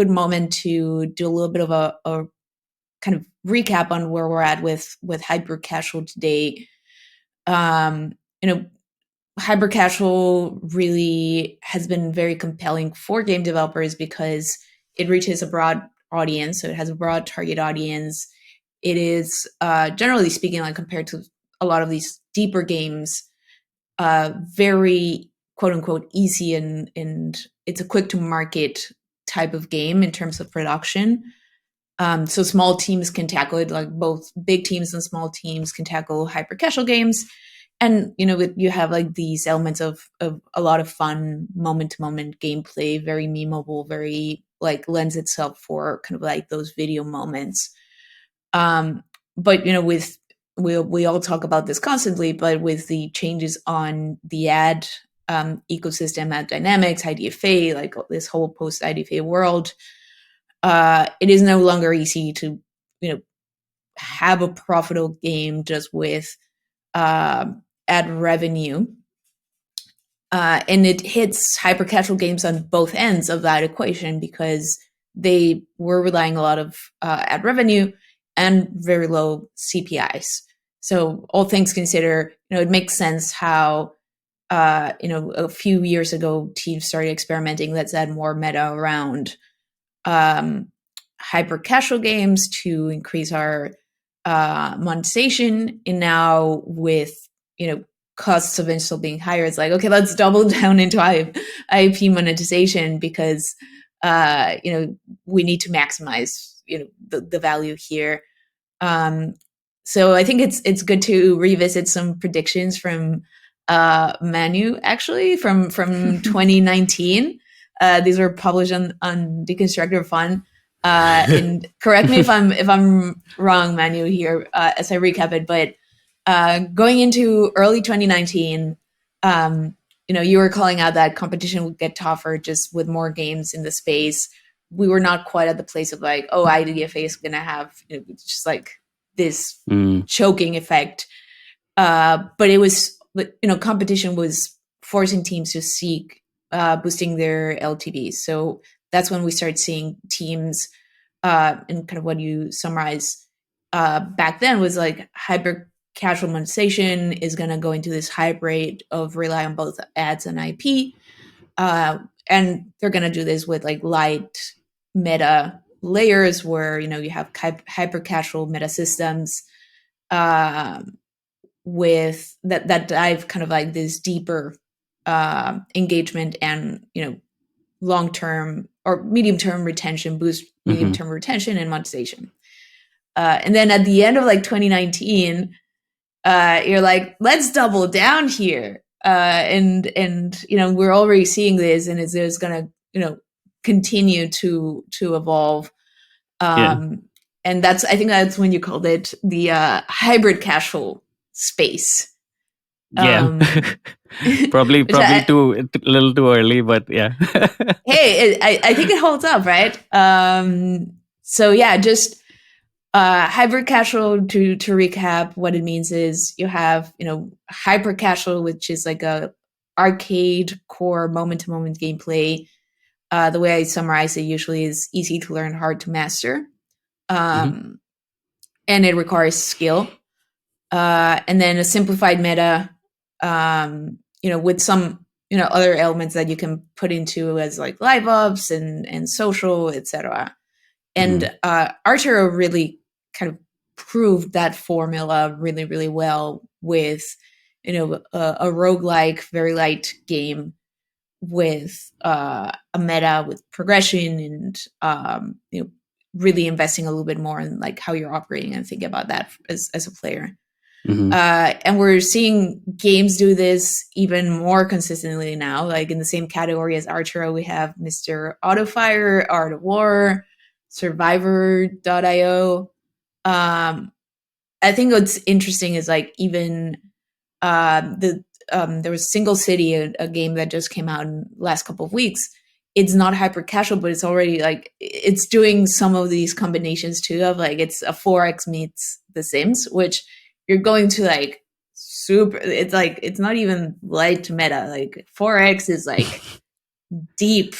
moment to do a little bit of a kind of recap on where we're at with hyper casual today. Hyper casual really has been very compelling for game developers because it reaches a broad audience. So it has a broad target audience. It is, generally speaking, like compared to a lot of these deeper games, very quote unquote easy and it's a quick to market type of game in terms of production. So small teams can tackle it, like both big teams and small teams can tackle hyper casual games. And, you have like these elements of a lot of fun moment to moment gameplay, very memeable, very like lends itself for kind of like those video moments. But, we all talk about this constantly, but with the changes on the ad ecosystem, ad dynamics, IDFA, like this whole post IDFA world, it is no longer easy to, have a profitable game just with ad revenue. And it hits hyper casual games on both ends of that equation because they were relying a lot of ad revenue and very low CPIs. So all things considered, it makes sense how, a few years ago, teams started experimenting. Let's add more meta around hyper casual games to increase our monetization. And now with, costs of install being higher, it's like, okay, let's double down into IP monetization because, we need to maximize, the value here. So I think it's good to revisit some predictions from Manu, actually, from 2019. These were published on Deconstructor Fun. And correct me if I'm wrong, Manu, here as I recap it. But going into early 2019, you were calling out that competition would get tougher just with more games in the space. We were not quite at the place of like, oh, IDFA is going to have just like this choking effect. But it was, competition was forcing teams to seek boosting their LTVs. So that's when we started seeing teams, and kind of what you summarize back then was like hyper casual monetization is going to go into this hybrid of rely on both ads and IP. And they're going to do this with like light meta layers where, you have hyper casual meta systems with that dive kind of like this deeper engagement and long-term or medium-term retention, boost medium-term retention and monetization. And then at the end of 2019, you're like, let's double down here. And we're already seeing this, and it's going to continue to evolve. And I think that's when you called it the hybrid casual space. Probably a little too early, but yeah. Hey, I think it holds up, right? So yeah, just hybrid casual, to recap, what it means is you have hyper casual, which is like a arcade core moment to moment gameplay. The way I summarize it usually is easy to learn, hard to master, and it requires skill. And then a simplified meta, with some other elements that you can put into as like live ops and social, etc. And Arturo really kind of proved that formula really, really well with a roguelike, very light game with a meta with progression and really investing a little bit more in like how you're operating and thinking about that as a player. And we're seeing games do this even more consistently now. Like in the same category as Arturo, we have Mr. Autofire, Art of War, Survivor.io. I think what's interesting is like even there was Single City, a game that just came out in the last couple of weeks. It's not hyper casual, but it's already like it's doing some of these combinations too of like it's a 4X meets The Sims, which you're going to like super. It's like it's not even light meta. Like 4X is like deep.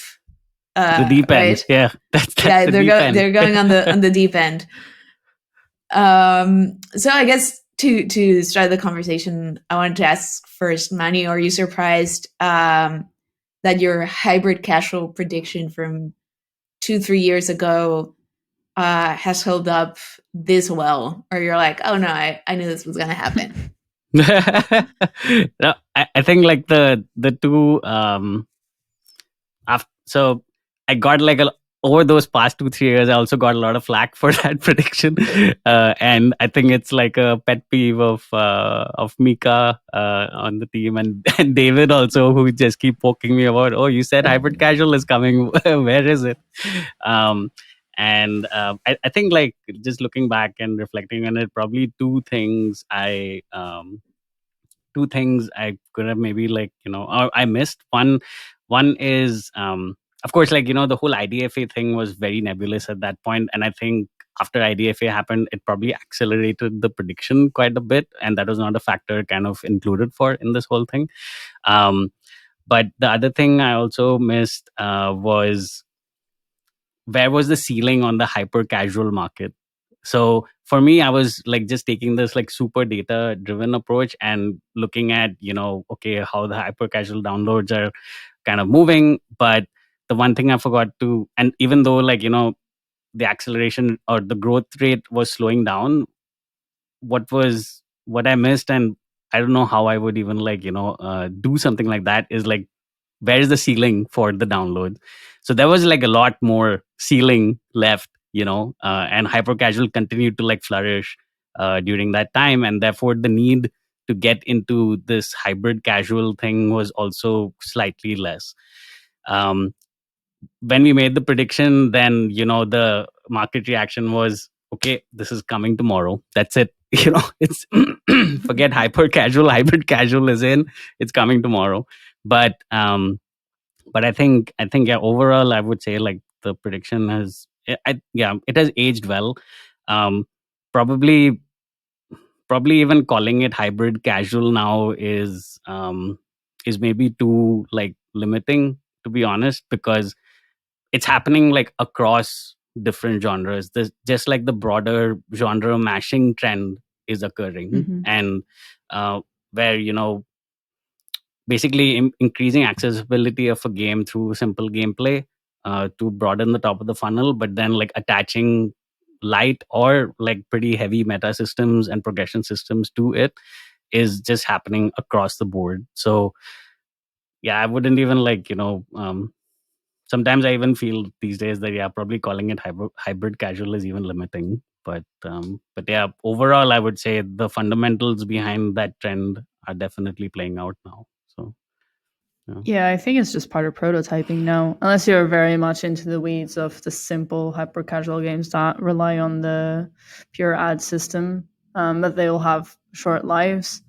The deep end, right? yeah. They're going on the deep end. So I guess to start the conversation, I wanted to ask first, Manu, are you surprised that your hybrid casual prediction from 2-3 years ago has held up this well? Or you're like, oh no, I knew this was gonna happen? No, I think like the two so I got like over those past 2-3 years, I also got a lot of flack for that prediction, and I think it's like a pet peeve of Mika on the team and David also, who just keep poking me about, oh, you said hybrid casual is coming, where is it? And I think like just looking back and reflecting on it, probably two things I could have maybe like or I missed. One is of course, like the whole IDFA thing was very nebulous at that point, and I think after IDFA happened, it probably accelerated the prediction quite a bit, and that was not a factor kind of included for in this whole thing. But the other thing I also missed was where was the ceiling on the hyper casual market. So for me, I was like just taking this like super data driven approach and looking at okay, how the hyper casual downloads are kind of moving. But the one thing I forgot to, and even though like the acceleration or the growth rate was slowing down, what I missed, and I don't know how I would even like do something like that, is like where is the ceiling for the download. So there was like a lot more ceiling left, and hyper casual continued to like flourish during that time, and therefore the need to get into this hybrid casual thing was also slightly less. When we made the prediction, then the market reaction was, okay, this is coming tomorrow, that's it. It's forget hyper casual, hybrid casual is in, it's coming tomorrow. But I think yeah, overall I would say like the prediction has it has aged well. Probably even calling it hybrid casual now is maybe too like limiting, to be honest, because it's happening like across different genres. This just like the broader genre mashing trend is occurring, and where basically increasing accessibility of a game through simple gameplay to broaden the top of the funnel, but then like attaching light or like pretty heavy meta systems and progression systems to it is just happening across the board. So I wouldn't even sometimes I even feel these days that probably calling it hybrid casual is even limiting. But yeah, overall, I would say the fundamentals behind that trend are definitely playing out now. So yeah, I think it's just part of prototyping now, unless you're very much into the weeds of the simple hyper casual games that rely on the pure ad system, that they'll have short lives.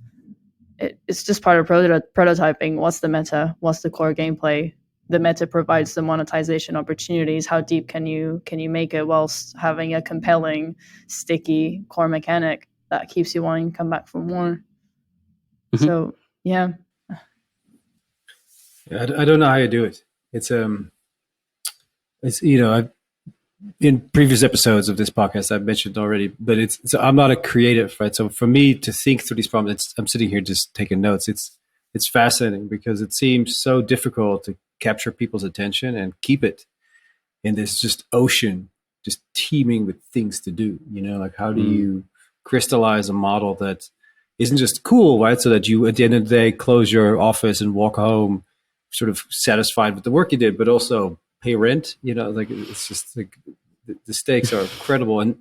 It's just part of prototyping. What's the meta? What's the core gameplay? The meta provides the monetization opportunities. How deep can you make it whilst having a compelling, sticky core mechanic that keeps you wanting to come back for more? Mm-hmm. So yeah. I don't know how you do it. It's in previous episodes of this podcast I've mentioned already, but so I'm not a creative, right? So for me to think through these problems, I'm sitting here just taking notes. It's fascinating because it seems so difficult to capture people's attention and keep it in this just ocean, just teeming with things to do. Like how do you crystallize a model that isn't just cool, right? So that you, at the end of the day, close your office and walk home sort of satisfied with the work you did, but also pay rent. Like it's just like the stakes are incredible. And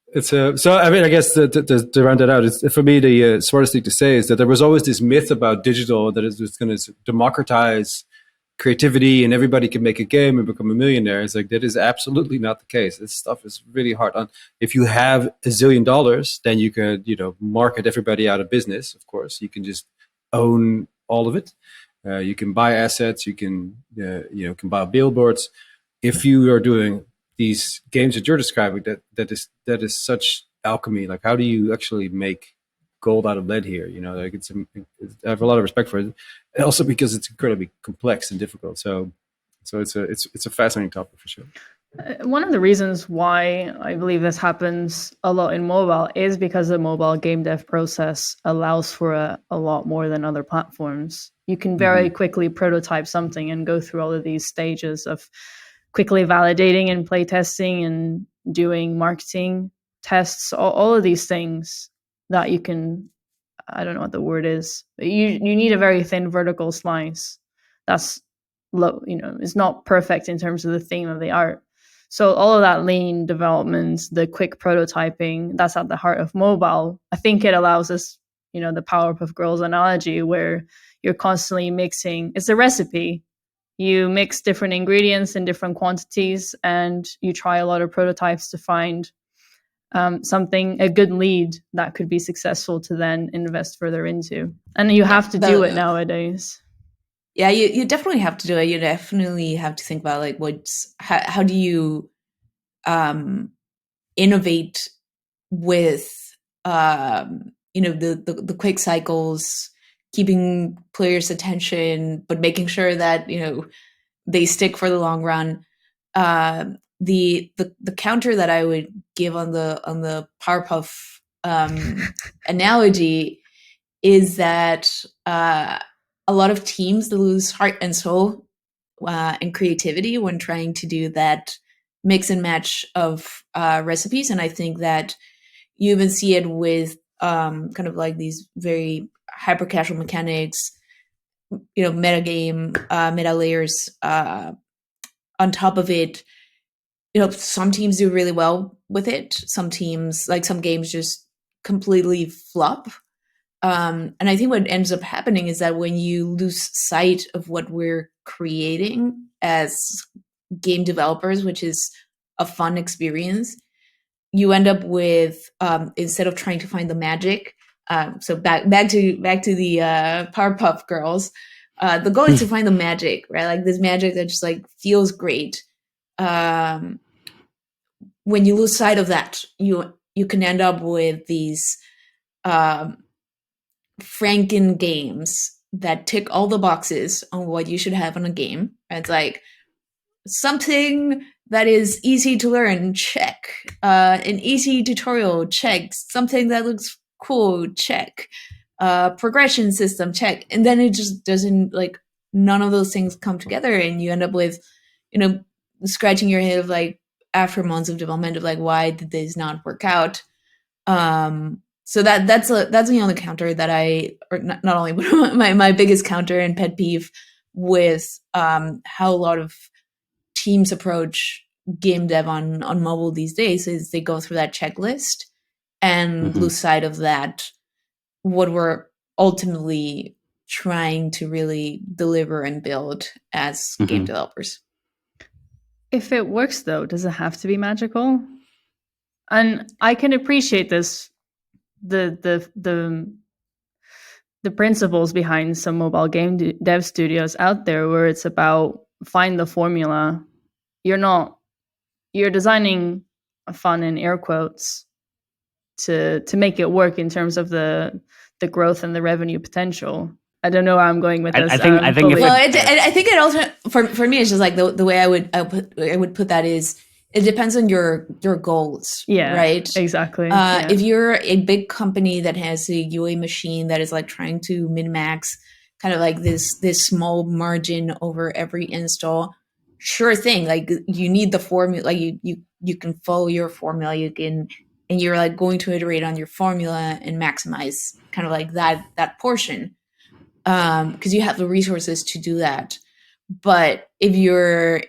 it's so I mean, I guess to round that out, for me the smartest thing to say is that there was always this myth about digital that it was going to democratize creativity and everybody can make a game and become a millionaire. It's like that is absolutely not the case. This stuff is really hard. If you have $1 zillion, then you could market everybody out of business. Of course, you can just own all of it. You can buy assets. You can can buy billboards. If you are doing these games that you're describing, that is such alchemy. Like, how do you actually make gold out of lead here? Like I have a lot of respect for it, and also because it's incredibly complex and difficult. So it's a fascinating topic for sure. One of the reasons why I believe this happens a lot in mobile is because the mobile game dev process allows for a lot more than other platforms. You can very quickly prototype something and go through all of these stages of quickly validating and playtesting and doing marketing tests, all of these things that you can, I don't know what the word is, but you need a very thin vertical slice. That's low, it's not perfect in terms of the theme of the art. So all of that lean development, the quick prototyping, that's at the heart of mobile. I think it allows us, the Powerpuff Girls analogy where you're constantly mixing. It's a recipe. You mix different ingredients in different quantities and you try a lot of prototypes to find a good lead that could be successful to then invest further into. And you have to do it nowadays. Yeah, you definitely have to do it. You definitely have to think about like how do you innovate with the quick cycles, keeping players' attention, but making sure that they stick for the long run. The counter that I would give on the Powerpuff analogy is that a lot of teams lose heart and soul and creativity when trying to do that mix and match of recipes. And I think that you even see it with kind of like these very hyper casual mechanics, meta game, meta layers on top of it. Some teams do really well with it. Some teams, like some games, just completely flop. And I think what ends up happening is that when you lose sight of what we're creating as game developers, which is a fun experience, you end up with instead of trying to find the magic. So back to the Powerpuff Girls. The goal is to find the magic, right? Like this magic that just like feels great. When you lose sight of that, you can end up with these Franken games that tick all the boxes on what you should have on a game. It's like something that is easy to learn, check. An easy tutorial, check. Something that looks cool, check. Progression system, check. And then it just doesn't, like, none of those things come together, and you end up with, scratching your head of like after months of development of like, why did this not work out? So that's the only counter that not only, but my biggest counter and pet peeve with how a lot of teams approach game dev on mobile these days is they go through that checklist and lose sight of that, what we're ultimately trying to really deliver and build as game developers. If it works, though, does it have to be magical? And I can appreciate this, the principles behind some mobile game dev studios out there, where it's about find the formula. You're designing a fun in air quotes to make it work in terms of the growth and the revenue potential. I don't know where I'm going with this. I think I think it also for me it's just like the way I would put that is it depends on your goals. Yeah, right. Exactly. If you're a big company that has a UA machine that is like trying to min-max kind of like this small margin over every install, sure thing. Like you need the formula. Like you can follow your formula. And you're like going to iterate on your formula and maximize kind of like that portion. Because you have the resources to do that. But if you're,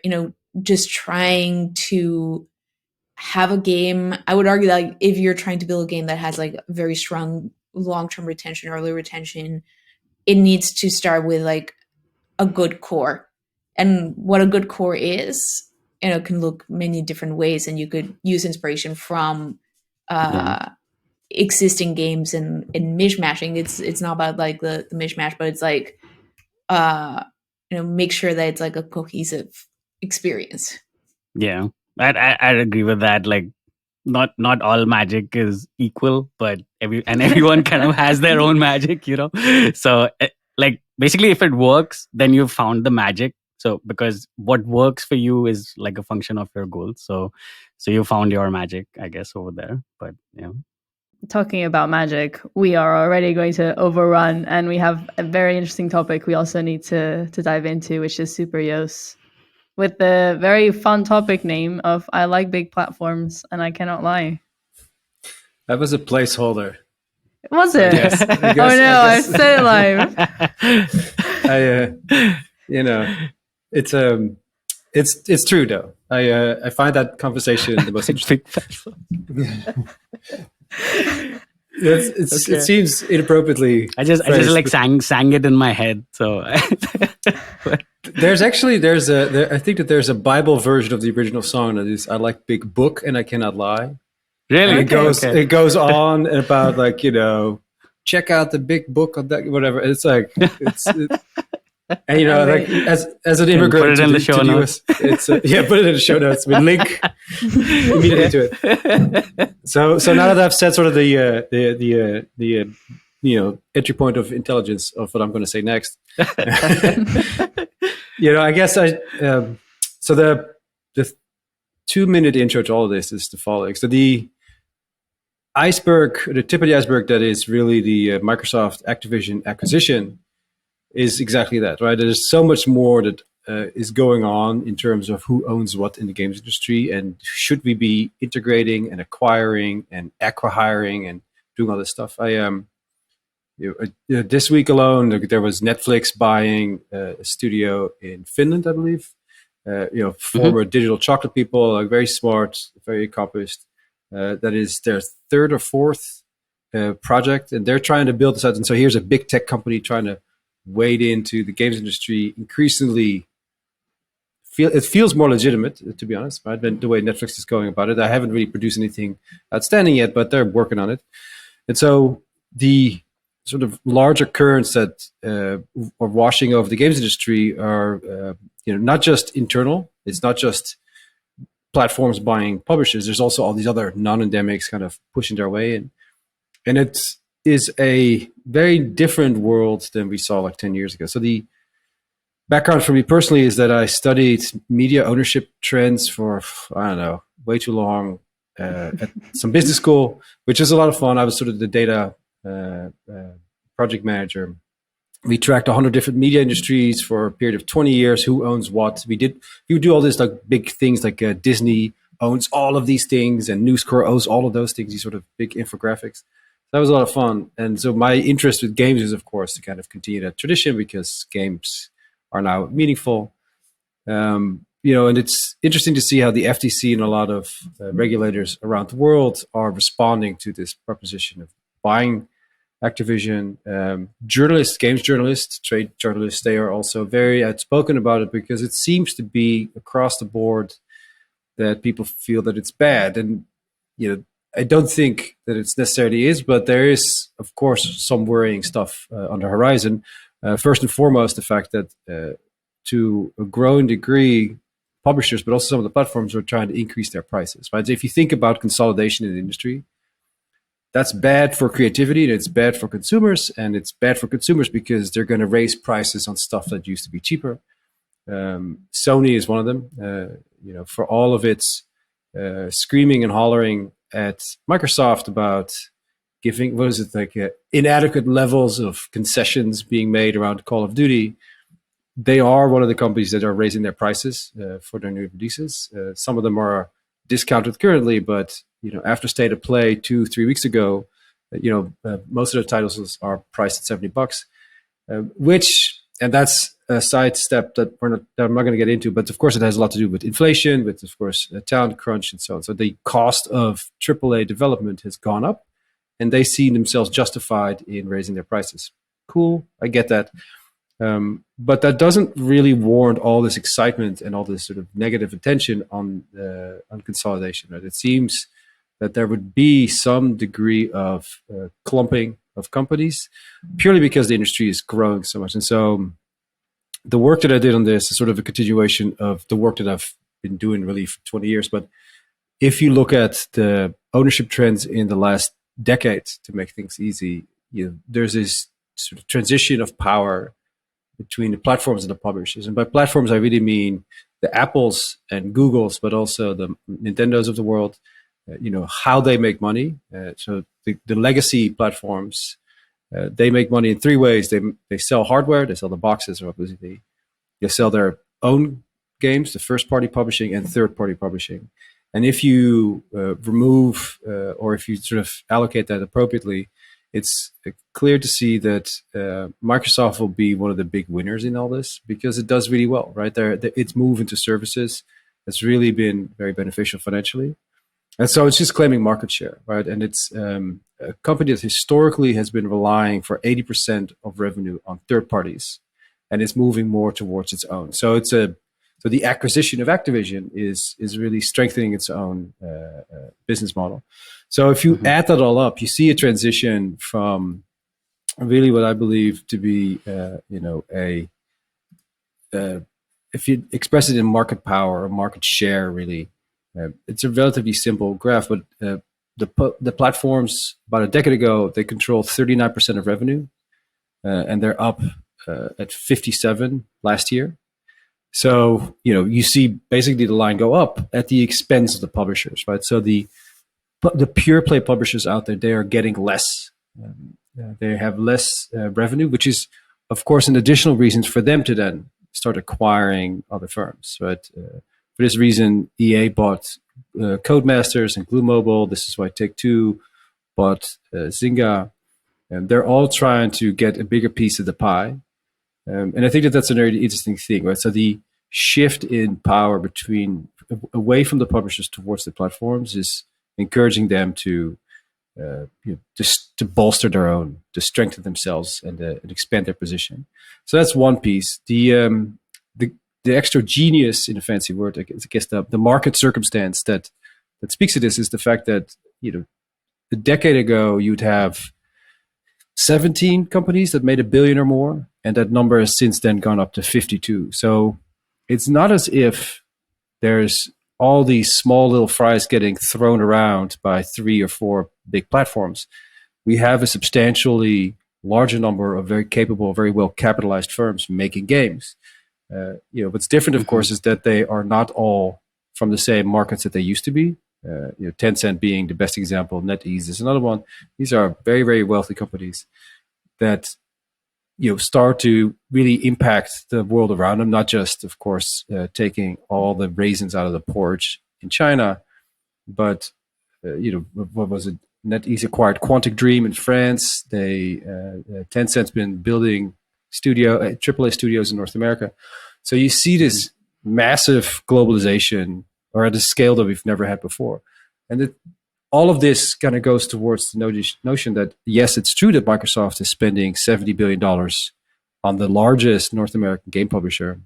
just trying to have a game, I would argue that like, if you're trying to build a game that has like very strong long-term retention, early retention, it needs to start with like a good core. And what a good core is, can look many different ways, and you could use inspiration from existing games and mishmashing. It's not about like the mishmash, but it's like make sure that it's like a cohesive experience. Yeah, I'd agree with that. Like not all magic is equal, but everyone kind of has their own magic, So like basically if it works, then you've found the magic. So because what works for you is like a function of your goals. So you found your magic, I guess, over there. But yeah. Talking about magic, we are already going to overrun, and we have a very interesting topic we also need to dive into, which is Super Yoast, with the very fun topic name of I like big platforms and I cannot lie. That was a placeholder. Was it? Yes. Oh no, I said it live. It's true though. I find that conversation the most interesting. It seems inappropriately. I just like sang it in my head. So I think that there's a Bible version of the original song that is I like big book and I cannot lie. Really? And it goes on about like check out the big book on that whatever. It's like and like as an immigrant, put it in the show notes. put it in the show notes. We link immediately to it. So now that I've said sort of the entry point of intelligence of what I'm going to say next, I guess so the 2-minute intro to all of this is the following. So the tip of the iceberg that is really the Microsoft Activision acquisition is exactly that, right? There's so much more that is going on in terms of who owns what in the games industry, and should we be integrating and acquiring and acqui-hiring and doing all this stuff. This week alone, there was Netflix buying a studio in Finland, I believe. Former digital chocolate people, like very smart, very accomplished. That is their third or fourth project, and they're trying to build this out. And so here's a big tech company trying to wade into the games industry. Increasingly, it feels more legitimate, to be honest, right? The way Netflix is going about it. I haven't really produced anything outstanding yet, but they're working on it. And so the sort of larger currents that are washing over the games industry are, not just internal. It's not just platforms buying publishers. There's also all these other non-endemics kind of pushing their way in. And it is a very different world than we saw like 10 years ago. So the background for me personally is that I studied media ownership trends for, way too long at some business school, which is a lot of fun. I was sort of the data project manager. We tracked 100 different media industries for a period of 20 years. Who owns what? We would do all this like big things like Disney owns all of these things and News Corp owns all of those things, these sort of big infographics. That was a lot of fun. And so my interest with games is, of course, to kind of continue that tradition, because games are now meaningful. And it's interesting to see how the FTC and a lot of regulators around the world are responding to this proposition of buying Activision. Journalists, games journalists, trade journalists, they are also very outspoken about it because it seems to be across the board that people feel that it's bad. And, I don't think that it necessarily is, but there is, of course, some worrying stuff on the horizon. First and foremost, the fact that to a growing degree, publishers, but also some of the platforms are trying to increase their prices. Right? So if you think about consolidation in the industry, that's bad for creativity and it's bad for consumers. And it's bad for consumers because they're going to raise prices on stuff that used to be cheaper. Sony is one of them. For all of its screaming and hollering at Microsoft about giving, inadequate levels of concessions being made around Call of Duty. They are one of the companies that are raising their prices for their new releases. Some of them are discounted currently, but after State of Play 2-3 weeks ago, most of the titles are priced at $70, and that's a sidestep that I'm not going to get into, but of course it has a lot to do with inflation, with of course talent crunch and so on. So the cost of AAA development has gone up, and they see themselves justified in raising their prices. Cool, I get that. But that doesn't really warrant all this excitement and all this sort of negative attention on consolidation. Right? It seems that there would be some degree of clumping of companies purely because the industry is growing so much. And so the work that I did on this is sort of a continuation of the work that I've been doing really for 20 years. But if you look at the ownership trends in the last decade, to make things easy, there's this sort of transition of power between the platforms and the publishers. And by platforms, I really mean the Apples and Googles, but also the Nintendos of the world, how they make money. So the legacy platforms, they make money in three ways. They sell hardware, they sell the boxes, obviously. They sell their own games, the first-party publishing and third-party publishing. And if you remove or if you sort of allocate that appropriately, it's clear to see that Microsoft will be one of the big winners in all this because it does really well, right? Its move into services has really been very beneficial financially. And so it's just claiming market share, right? And it's a company that historically has been relying for 80% of revenue on third parties, and it's moving more towards its own. So the acquisition of Activision is really strengthening its own business model. So if you add that all up, you see a transition from really what I believe to be, if you express it in market power or market share, really, it's a relatively simple graph. But the platforms about a decade ago, they controlled 39% of revenue, and they're up at 57 last year. So, you see basically the line go up at the expense of the publishers, right? So the pure play publishers out there, they are getting less. They have less revenue, which is, of course, an additional reason for them to then start acquiring other firms, right? For this reason, EA bought Codemasters and Glue Mobile. This is why Take-Two bought Zynga. And they're all trying to get a bigger piece of the pie. And I think that's a very interesting thing, right? So the shift in power away from the publishers towards the platforms is encouraging them to bolster their own, to strengthen themselves and expand their position. So that's one piece. The extra genius, in a fancy word, I guess the market circumstance that speaks to this is the fact that a decade ago you'd have 17 companies that made $1 billion or more, and that number has since then gone up to 52. So it's not as if there's all these small little fries getting thrown around by 3 or 4 big platforms. We have a substantially larger number of very capable, very well capitalized firms making games. What's different, of course, is that they are not all from the same markets that they used to be. Tencent being the best example, NetEase is another one. These are very, very wealthy companies that start to really impact the world around them, not just, of course, taking all the raisins out of the porridge in China, but what was it? NetEase acquired Quantic Dream in France. Tencent's been building AAA studios in North America. So you see this massive globalization, or at a scale that we've never had before. And all of this kind of goes towards the notion that, yes, it's true that Microsoft is spending $70 billion on the largest North American game publisher.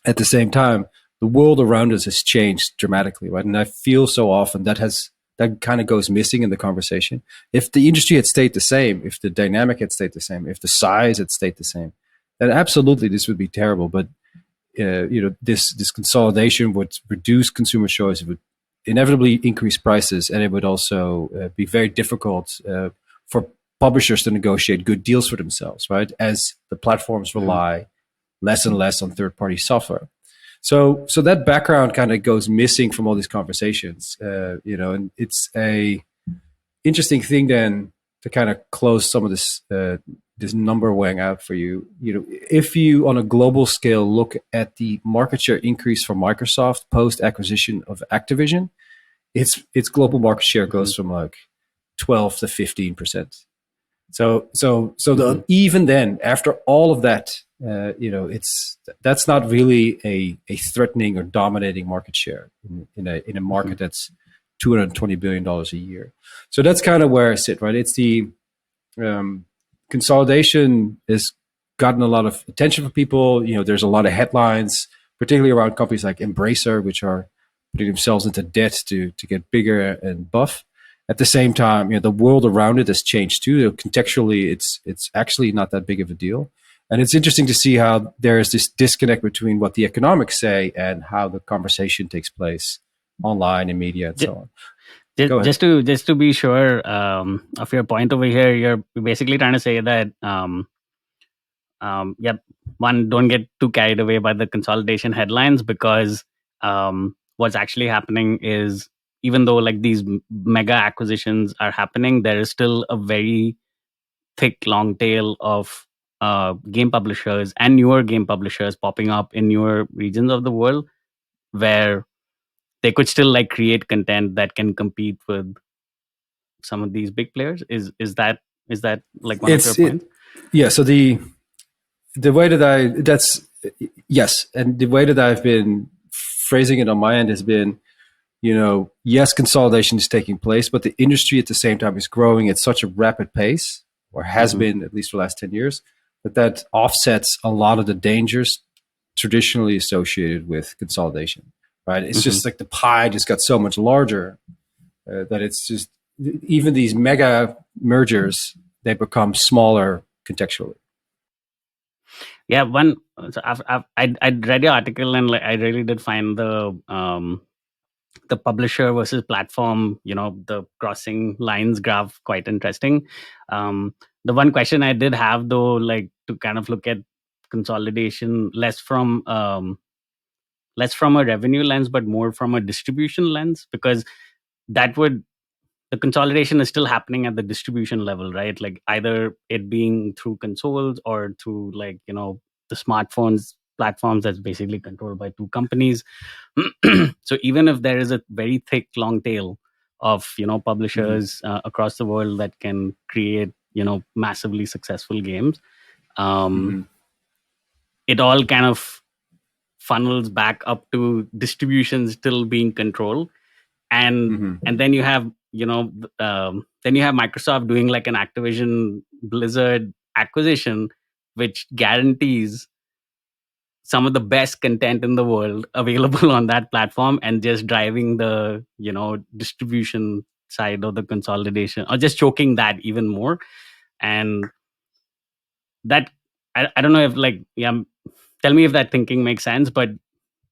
At the same time, the world around us has changed dramatically, right? And I feel so often that kind of goes missing in the conversation. If the industry had stayed the same, if the dynamic had stayed the same, if the size had stayed the same, then absolutely this would be terrible. But this consolidation would reduce consumer choice. It would inevitably increase prices, and it would also be very difficult for publishers to negotiate good deals for themselves, right? As the platforms rely less and less on third-party software. So that background kind of goes missing from all these conversations, and it's a interesting thing then to kind of close some of this number weighing out for you. If you on a global scale look at the market share increase for Microsoft post acquisition of Activision, its global market share goes from like 12 to 15%. So even then, after all of that, that's not really a threatening or dominating market share in a market that's $220 billion a year. So that's kind of where I sit, right? It's the consolidation has gotten a lot of attention from people. There's a lot of headlines, particularly around companies like Embracer, which are putting themselves into debt to get bigger and buff. At the same time, the world around it has changed too. Contextually, it's actually not that big of a deal. And it's interesting to see how there is this disconnect between what the economics say and how the conversation takes place online in media and so on. Just to be sure of your point over here, you're basically trying to say that one, don't get too carried away by the consolidation headlines, because what's actually happening is, even though like these mega acquisitions are happening, there is still a very thick long tail of game publishers and newer game publishers popping up in newer regions of the world, where they could still like create content that can compete with some of these big players. Is that like one of your points? Yeah. So the way that yes, and the way that I've been phrasing it on my end has been, yes, consolidation is taking place, but the industry at the same time is growing at such a rapid pace, or has been at least for the last 10 years, that offsets a lot of the dangers traditionally associated with consolidation, right? It's just like the pie just got so much larger that it's just, even these mega mergers, they become smaller contextually. Yeah, I read your article, and like I really did find the publisher versus platform, the crossing lines graph quite interesting. The one question I did have though, like to kind of look at consolidation less from a revenue lens, but more from a distribution lens, because the consolidation is still happening at the distribution level, right? Like either it being through consoles or through like, the smartphones platforms that's basically controlled by two companies. So even if there is a very thick long tail of publishers across the world that can create massively successful games, it all kind of funnels back up to distribution still being controlled, and then you have then you have Microsoft doing like an Activision Blizzard acquisition, which guarantees some of the best content in the world available on that platform, and just driving the distribution side of the consolidation, or just choking that even more. And that I don't know if tell me if that thinking makes sense, but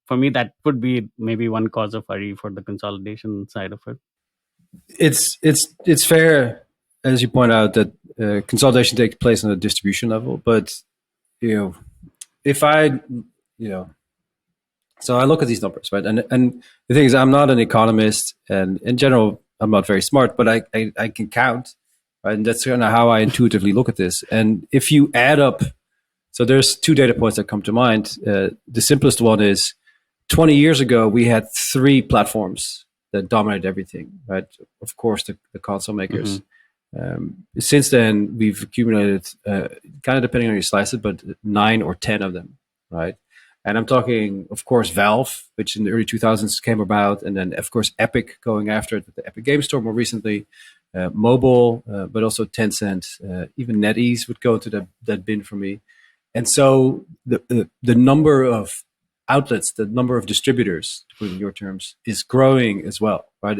for me that would be maybe one cause of worry for the consolidation side of it. It's fair, as you point out, that consolidation takes place on the distribution level, but if so I look at these numbers, right? And the thing is, I'm not an economist, and in general, I'm not very smart, but I can count, right? And that's kind of how I intuitively look at this. And if you add up, so there's two data points that come to mind. The simplest one is 20 years ago, we had 3 platforms that dominated everything, right? Of course, the console makers. Since then, we've accumulated, kind of depending on how you slice it, but 9 or 10 of them, right? And I'm talking, of course, Valve, which in the early 2000s came about, and then, of course, Epic going after it with the Epic Game Store more recently, mobile, but also Tencent, even NetEase would go to that bin for me. And so the number of outlets, the number of distributors, to put it in your terms, is growing as well, right?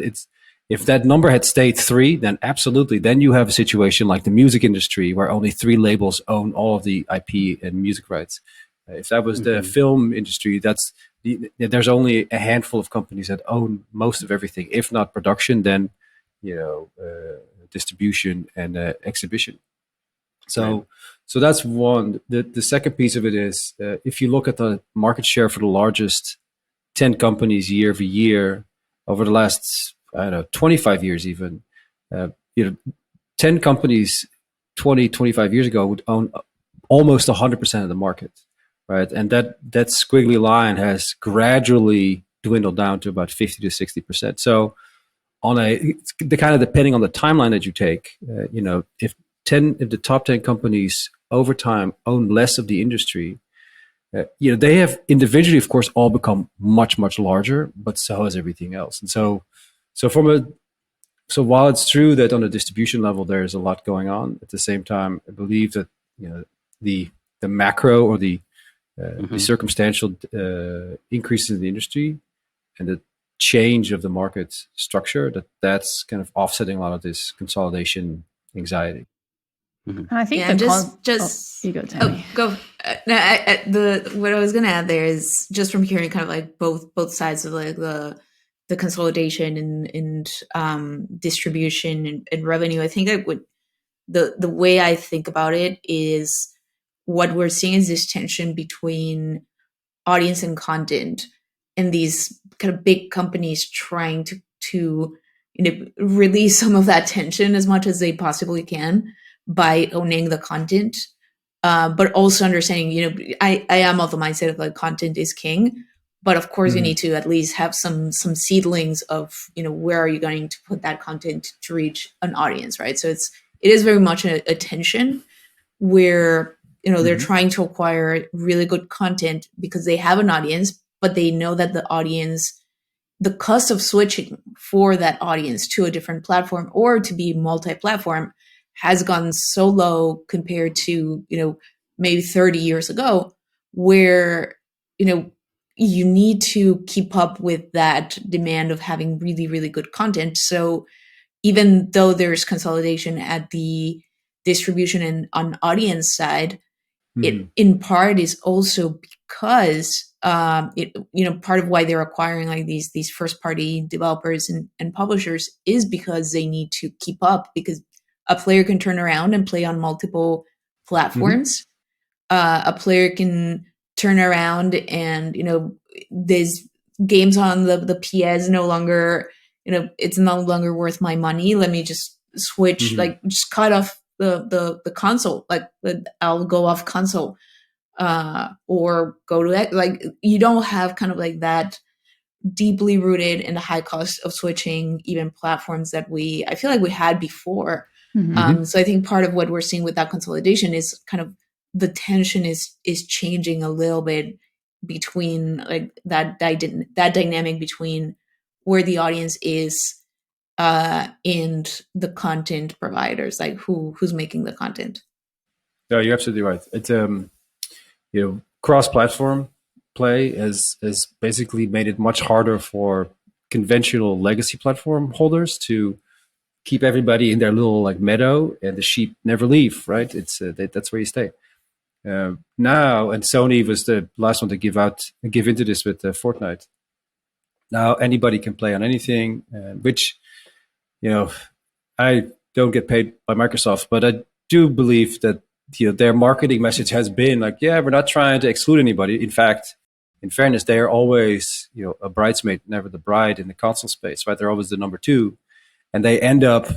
If that number had stayed 3, then absolutely, then you have a situation like the music industry where only 3 labels own all of the IP and music rights. If that was the film industry, there's only a handful of companies that own most of everything. If not production, then distribution and exhibition. So that's one. The second piece of it is if you look at the market share for the largest 10 companies year over year over the last 25 years even, 10 companies 25 years ago would own almost 100% of the market. Right, and that squiggly line has gradually dwindled down to about 50 to 60%. So, depending on the timeline that you take, if the top 10 companies over time own less of the industry, they have individually, of course, all become much larger, but so has everything else. And so while it's true that on a distribution level there is a lot going on, at the same time, I believe that the macro or the circumstantial increases in the industry and the change of the market structure, that's kind of offsetting a lot of this consolidation anxiety. I think you go, Tammy. Go. What I was going to add there is just from hearing kind of like both sides of like the consolidation and distribution and revenue. I think the way I think about it is, what we're seeing is this tension between audience and content, and these kind of big companies trying to release some of that tension as much as they possibly can by owning the content, but also understanding, I am of the mindset of like content is king, but of course you need to at least have some seedlings of where are you going to put that content to reach an audience, right? So it is very much a tension where they're trying to acquire really good content because they have an audience, but they know that the cost of switching for that audience to a different platform or to be multi-platform has gone so low compared to, maybe 30 years ago, where, you need to keep up with that demand of having really, really good content. So even though there's consolidation at the distribution and on audience side, it in part is also because part of why they're acquiring like these first party developers and publishers is because they need to keep up, because a player can turn around and play on multiple platforms. A player can turn around and there's games on the PS no longer, it's no longer worth my money. Let me just switch, like just cut off the console, like I'll go off console or go to it. Like you don't have kind of like that deeply rooted in the high cost of switching even platforms that I feel like we had before. So I think part of what we're seeing with that consolidation is kind of the tension is changing a little bit between like that dynamic between where the audience is and the content providers, like who's making the content. Yeah, you're absolutely right. It's cross-platform play has basically made it much harder for conventional legacy platform holders to keep everybody in their little like meadow, and the sheep never leave. Right? It's that's where you stay. Now, and Sony was the last one to give into this with Fortnite. Now anybody can play on anything, which I don't get paid by Microsoft, but I do believe that their marketing message has been like, yeah, we're not trying to exclude anybody. In fact, in fairness, they are always a bridesmaid, never the bride in the console space, right? They're always the number 2, and they end up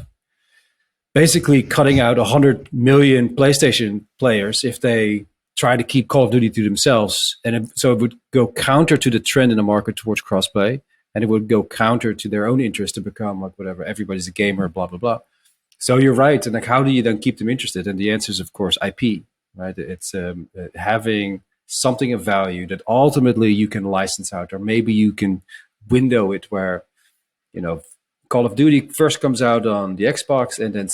basically cutting out 100 million PlayStation players if they try to keep Call of Duty to themselves, and so it would go counter to the trend in the market towards crossplay. And it would go counter to their own interest to become like whatever, everybody's a gamer, blah, blah, blah. So you're right. And like, how do you then keep them interested? And the answer is, of course, IP, right? It's having something of value that ultimately you can license out, or maybe you can window it where, Call of Duty first comes out on the Xbox, and then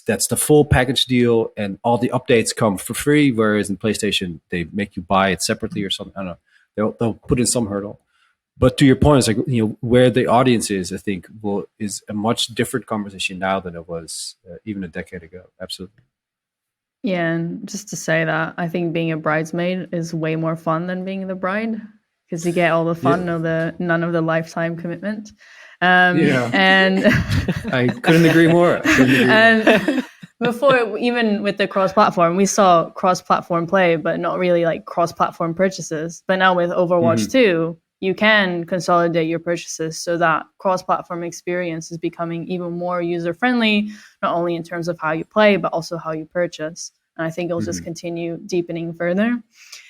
that's the full package deal, and all the updates come for free. Whereas in PlayStation, they make you buy it separately or something. I don't know. They'll put in some hurdle. But to your point, it's like, where the audience is, I think, is a much different conversation now than it was even a decade ago. Absolutely. Yeah, and just to say that, I think being a bridesmaid is way more fun than being the bride, because you get all the fun, none of the lifetime commitment. And I couldn't agree more. Before, even with the cross-platform, we saw cross-platform play, but not really like cross-platform purchases. But now with Overwatch 2, you can consolidate your purchases so that cross-platform experience is becoming even more user-friendly, not only in terms of how you play, but also how you purchase. And I think it'll just continue deepening further.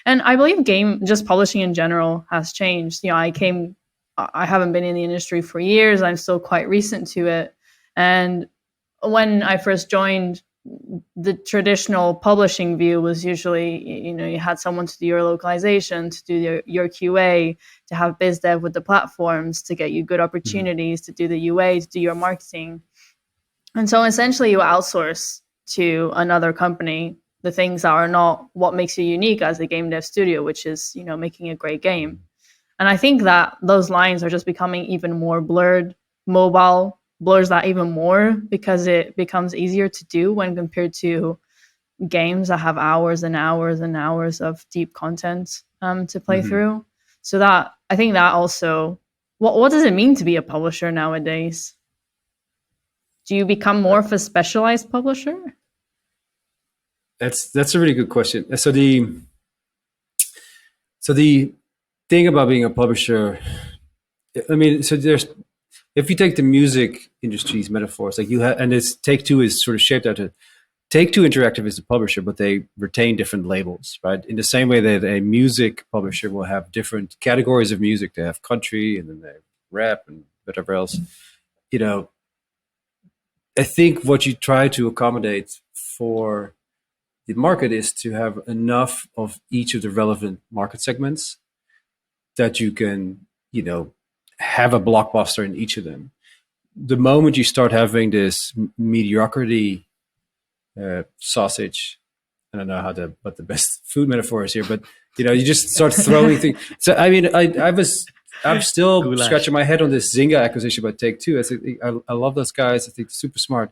And I believe just publishing in general has changed. I haven't been in the industry for years. I'm still quite recent to it. And when I first joined, the traditional publishing view was usually, you had someone to do your localization, to do your QA, to have biz dev with the platforms, to get you good opportunities, to do the UA, to do your marketing. And so essentially you outsource to another company the things that are not what makes you unique as a game dev studio, which is, making a great game. And I think that those lines are just becoming even more blurred. Mobile blurs that even more because it becomes easier to do when compared to games that have hours and hours and hours of deep content to play through. So that, I think that also, what does it mean to be a publisher nowadays? Do you become more of a specialized publisher? That's a really good question. So the thing about being a publisher, if you take the music industry's metaphors, like and it's Take-Two is sort of shaped out of Take-Two Interactive is the publisher, but they retain different labels, right? In the same way that a music publisher will have different categories of music. They have country, and then they have rap and whatever else. I think what you try to accommodate for the market is to have enough of each of the relevant market segments that you can, have a blockbuster in each of them. The moment you start having this mediocrity sausage, I don't know what the best food metaphor is here, but you just start throwing things. So I'm still scratching my head on this Zynga acquisition by Take-Two. I love those guys. I think they're super smart.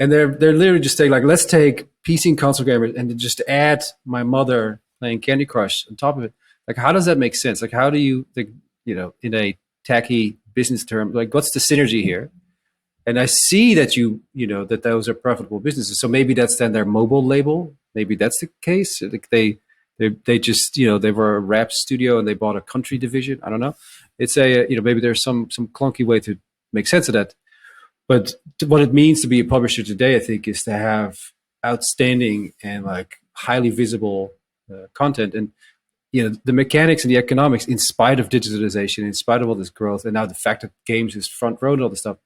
And they're literally just saying, like, let's take PC and console gamers and just add my mother playing Candy Crush on top of it. Like, how does that make sense? Like, how do you think, in a tacky business term, like, what's the synergy here? And I see that that those are profitable businesses. So maybe that's then their mobile label. Maybe that's the case. Like they just, they were a rap studio and they bought a country division. I don't know. It's maybe there's some clunky way to make sense of that. But what it means to be a publisher today, I think, is to have outstanding and like highly visible content. And the mechanics and the economics, in spite of digitalization, in spite of all this growth, and now the fact that games is front row and all this stuff,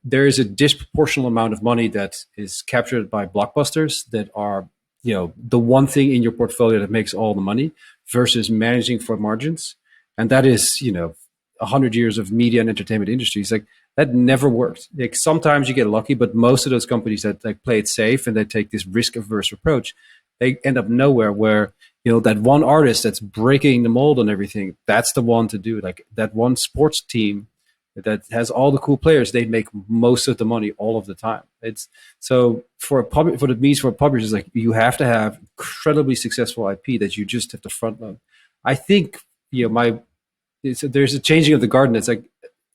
there is a disproportional amount of money that is captured by blockbusters that are, the one thing in your portfolio that makes all the money versus managing for margins. And that is, 100 years of media and entertainment industries. Like, that never worked. Like, sometimes you get lucky, but most of those companies that like play it safe and they take this risk-averse approach, they end up nowhere. Where that one artist that's breaking the mold on everything, that's the one to do. Like, that one sports team that has all the cool players, they make most of the money all of the time. It's so what it means for a publisher is like you have to have incredibly successful IP that you just have to front load. I think there's a changing of the guard. It's like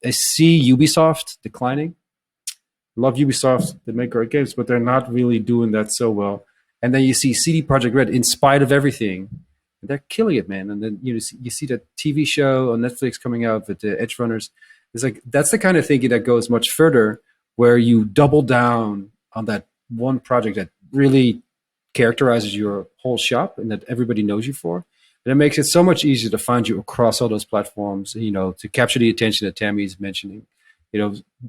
I see Ubisoft declining. Love Ubisoft; they make great games, but they're not really doing that so well. And then you see CD Projekt Red, in spite of everything, they're killing it, man. And then you see that TV show on Netflix coming out with the Edge Runners. It's like that's the kind of thinking that goes much further, where you double down on that one project that really characterizes your whole shop and that everybody knows you for. And it makes it so much easier to find you across all those platforms, to capture the attention that Tammy is mentioning.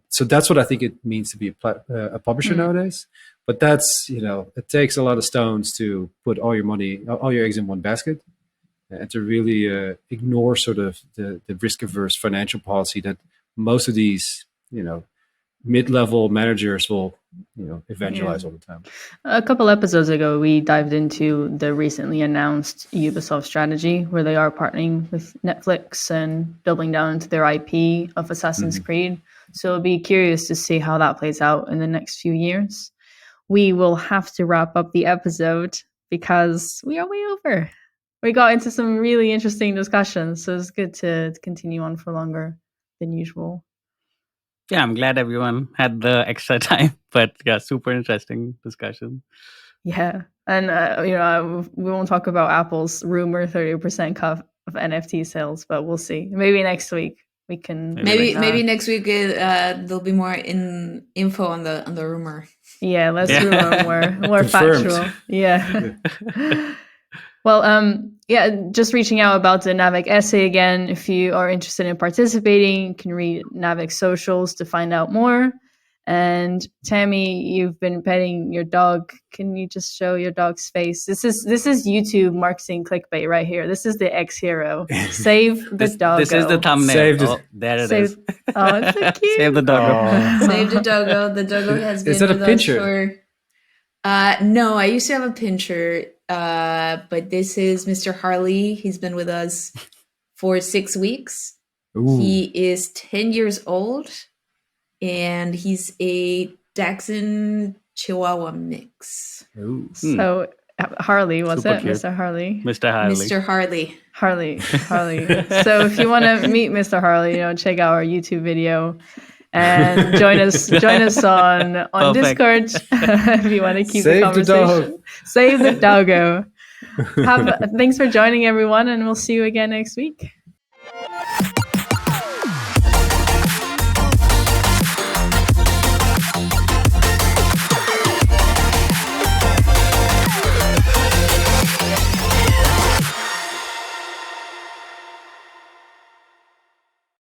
So that's what I think it means to be a publisher nowadays. But that's, it takes a lot of stones to put all your eggs in one basket, and to really ignore sort of the risk-averse financial policy that most of these, mid-level managers will, evangelize all the time. A couple episodes ago, we dived into the recently announced Ubisoft strategy, where they are partnering with Netflix and doubling down into their IP of Assassin's Creed. So it'll be curious to see how that plays out in the next few years. We will have to wrap up the episode because we are way over. We got into some really interesting discussions, so it's good to continue on for longer than usual. Yeah, I'm glad everyone had the extra time, but yeah, super interesting discussion. Yeah, and we won't talk about Apple's rumor 30% cut of NFT sales, but we'll see. Maybe next week we can. Maybe next week there'll be more info on the rumor. Yeah, less rumor, more factual. Yeah. Well, just reaching out about the Naavik essay again. If you are interested in participating, you can read Naavik's socials to find out more. And Tammy, you've been petting your dog. Can you just show your dog's face? This is YouTube marketing clickbait right here. This is the ex-hero. Save the doggo. This is the thumbnail. There it is. Oh, it's so cute. Save the doggo. Save the doggo. The doggo has been Is that a with pincher? us for... no, I used to have a pincher. But this is Mr. Harley. He's been with us for 6 weeks. Ooh. He is 10 years old, and he's a Dachshund Chihuahua mix. Ooh. So Harley, was Super it? cute. Mr. Harley? Mr. Harley. Mr. Harley. Harley. So if you want to meet Mr. Harley, check out our YouTube video. And join us on Perfect. Discord if you want to keep the Save the conversation. dog. Save the doggo. Thanks for joining, everyone, and we'll see you again next week.